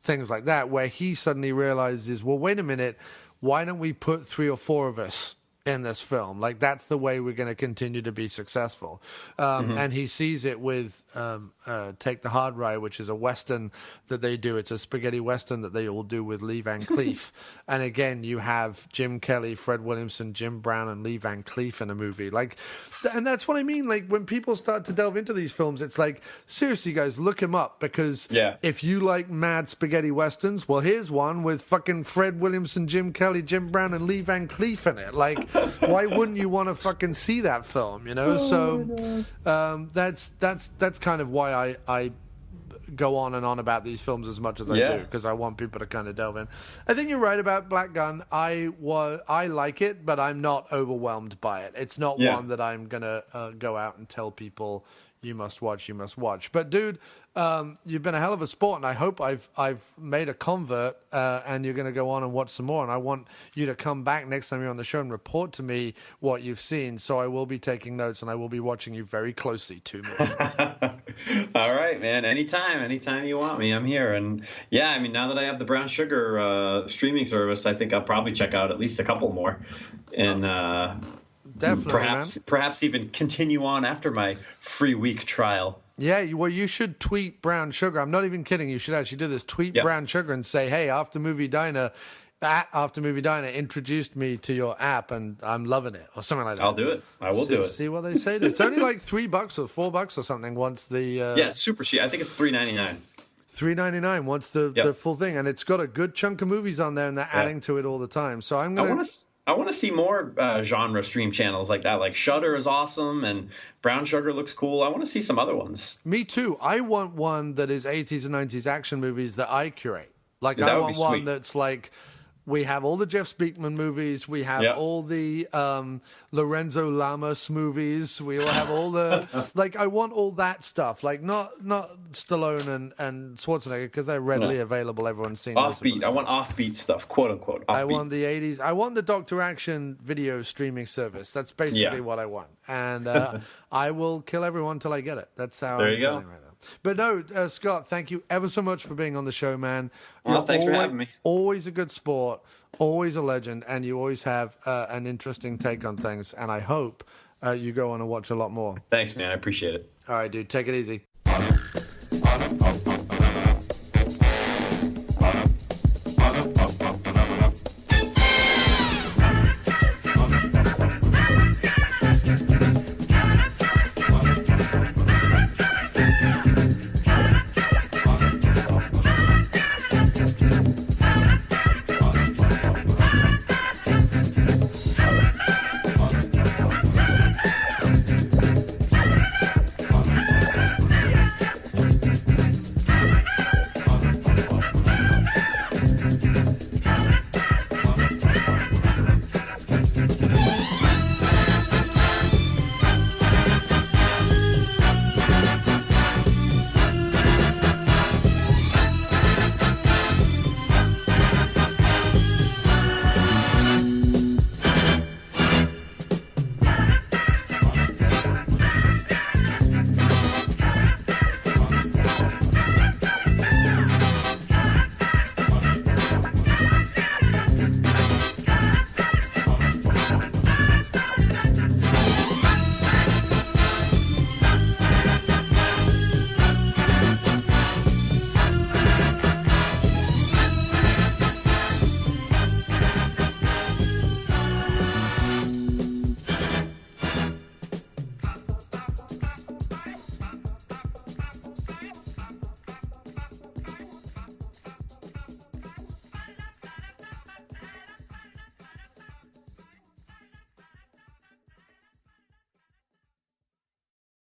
things like that, where he suddenly realizes, well, wait a minute, why don't we put 3 or 4 of us in this film? Like, that's the way we're going to continue to be successful. And he sees it with Take the Hard Ride, which is a Western that they do. It's a spaghetti Western that they all do with Lee Van Cleef. And again, you have Jim Kelly, Fred Williamson, Jim Brown, and Lee Van Cleef in a movie. Like, and that's what I mean. Like, when people start to delve into these films, it's like, seriously, guys, look him up, because if you like mad spaghetti Westerns, well, here's one with fucking Fred Williamson, Jim Kelly, Jim Brown, and Lee Van Cleef in it. Like, why wouldn't you want to fucking see that film, So that's kind of why I go on and on about these films as much as I do, because I want people to kind of delve in. I think you're right about Black Gunn. I like it, but I'm not overwhelmed by it. It's not one that I'm gonna go out and tell people you must watch. But dude, you've been a hell of a sport, and I hope I've made a convert, and you're going to go on and watch some more. And I want you to come back next time you're on the show and report to me what you've seen. So I will be taking notes, and I will be watching you very closely, Toomey. All right, man. Anytime you want me, I'm here. And yeah, I mean, now that I have the Brown Sugar streaming service, I think I'll probably check out at least a couple more. And Definitely, perhaps even continue on after my free week trial. Yeah, well, you should tweet Brown Sugar. I'm not even kidding. You should actually do this. Tweet Brown Sugar and say, hey, After Movie Diner introduced me to your app, and I'm loving it, or something like that. I'll do it. I will do it. See what they say. It's only like $3 or $4 or something once the... yeah, it's super cheap. I think it's $3.99. $3.99 once the full thing, and it's got a good chunk of movies on there, and they're adding to it all the time. So I'm going to... I want to see more genre stream channels like that. Like Shudder is awesome, and Brown Sugar looks cool. I want to see some other ones. Me too. I want one that is 80s and 90s action movies that I curate. Like, Yeah, I want one that's like, we have all the Jeff Speakman movies. We have all the Lorenzo Lamas movies. We all have all the... like, I want all that stuff. Like, not Stallone and Schwarzenegger, because they're readily available. Everyone's seen offbeat. I want offbeat stuff, quote unquote. Offbeat. I want the 80s. I want the Dr. Action video streaming service. That's basically what I want. And I will kill everyone till I get it. That's how I'm feeling right now. But no, Scott, thank you ever so much for being on the show, man. Thanks for having me. Always a good sport, always a legend, and you always have an interesting take on things. And I hope you go on and watch a lot more. Thanks, man. I appreciate it. All right, dude. Take it easy.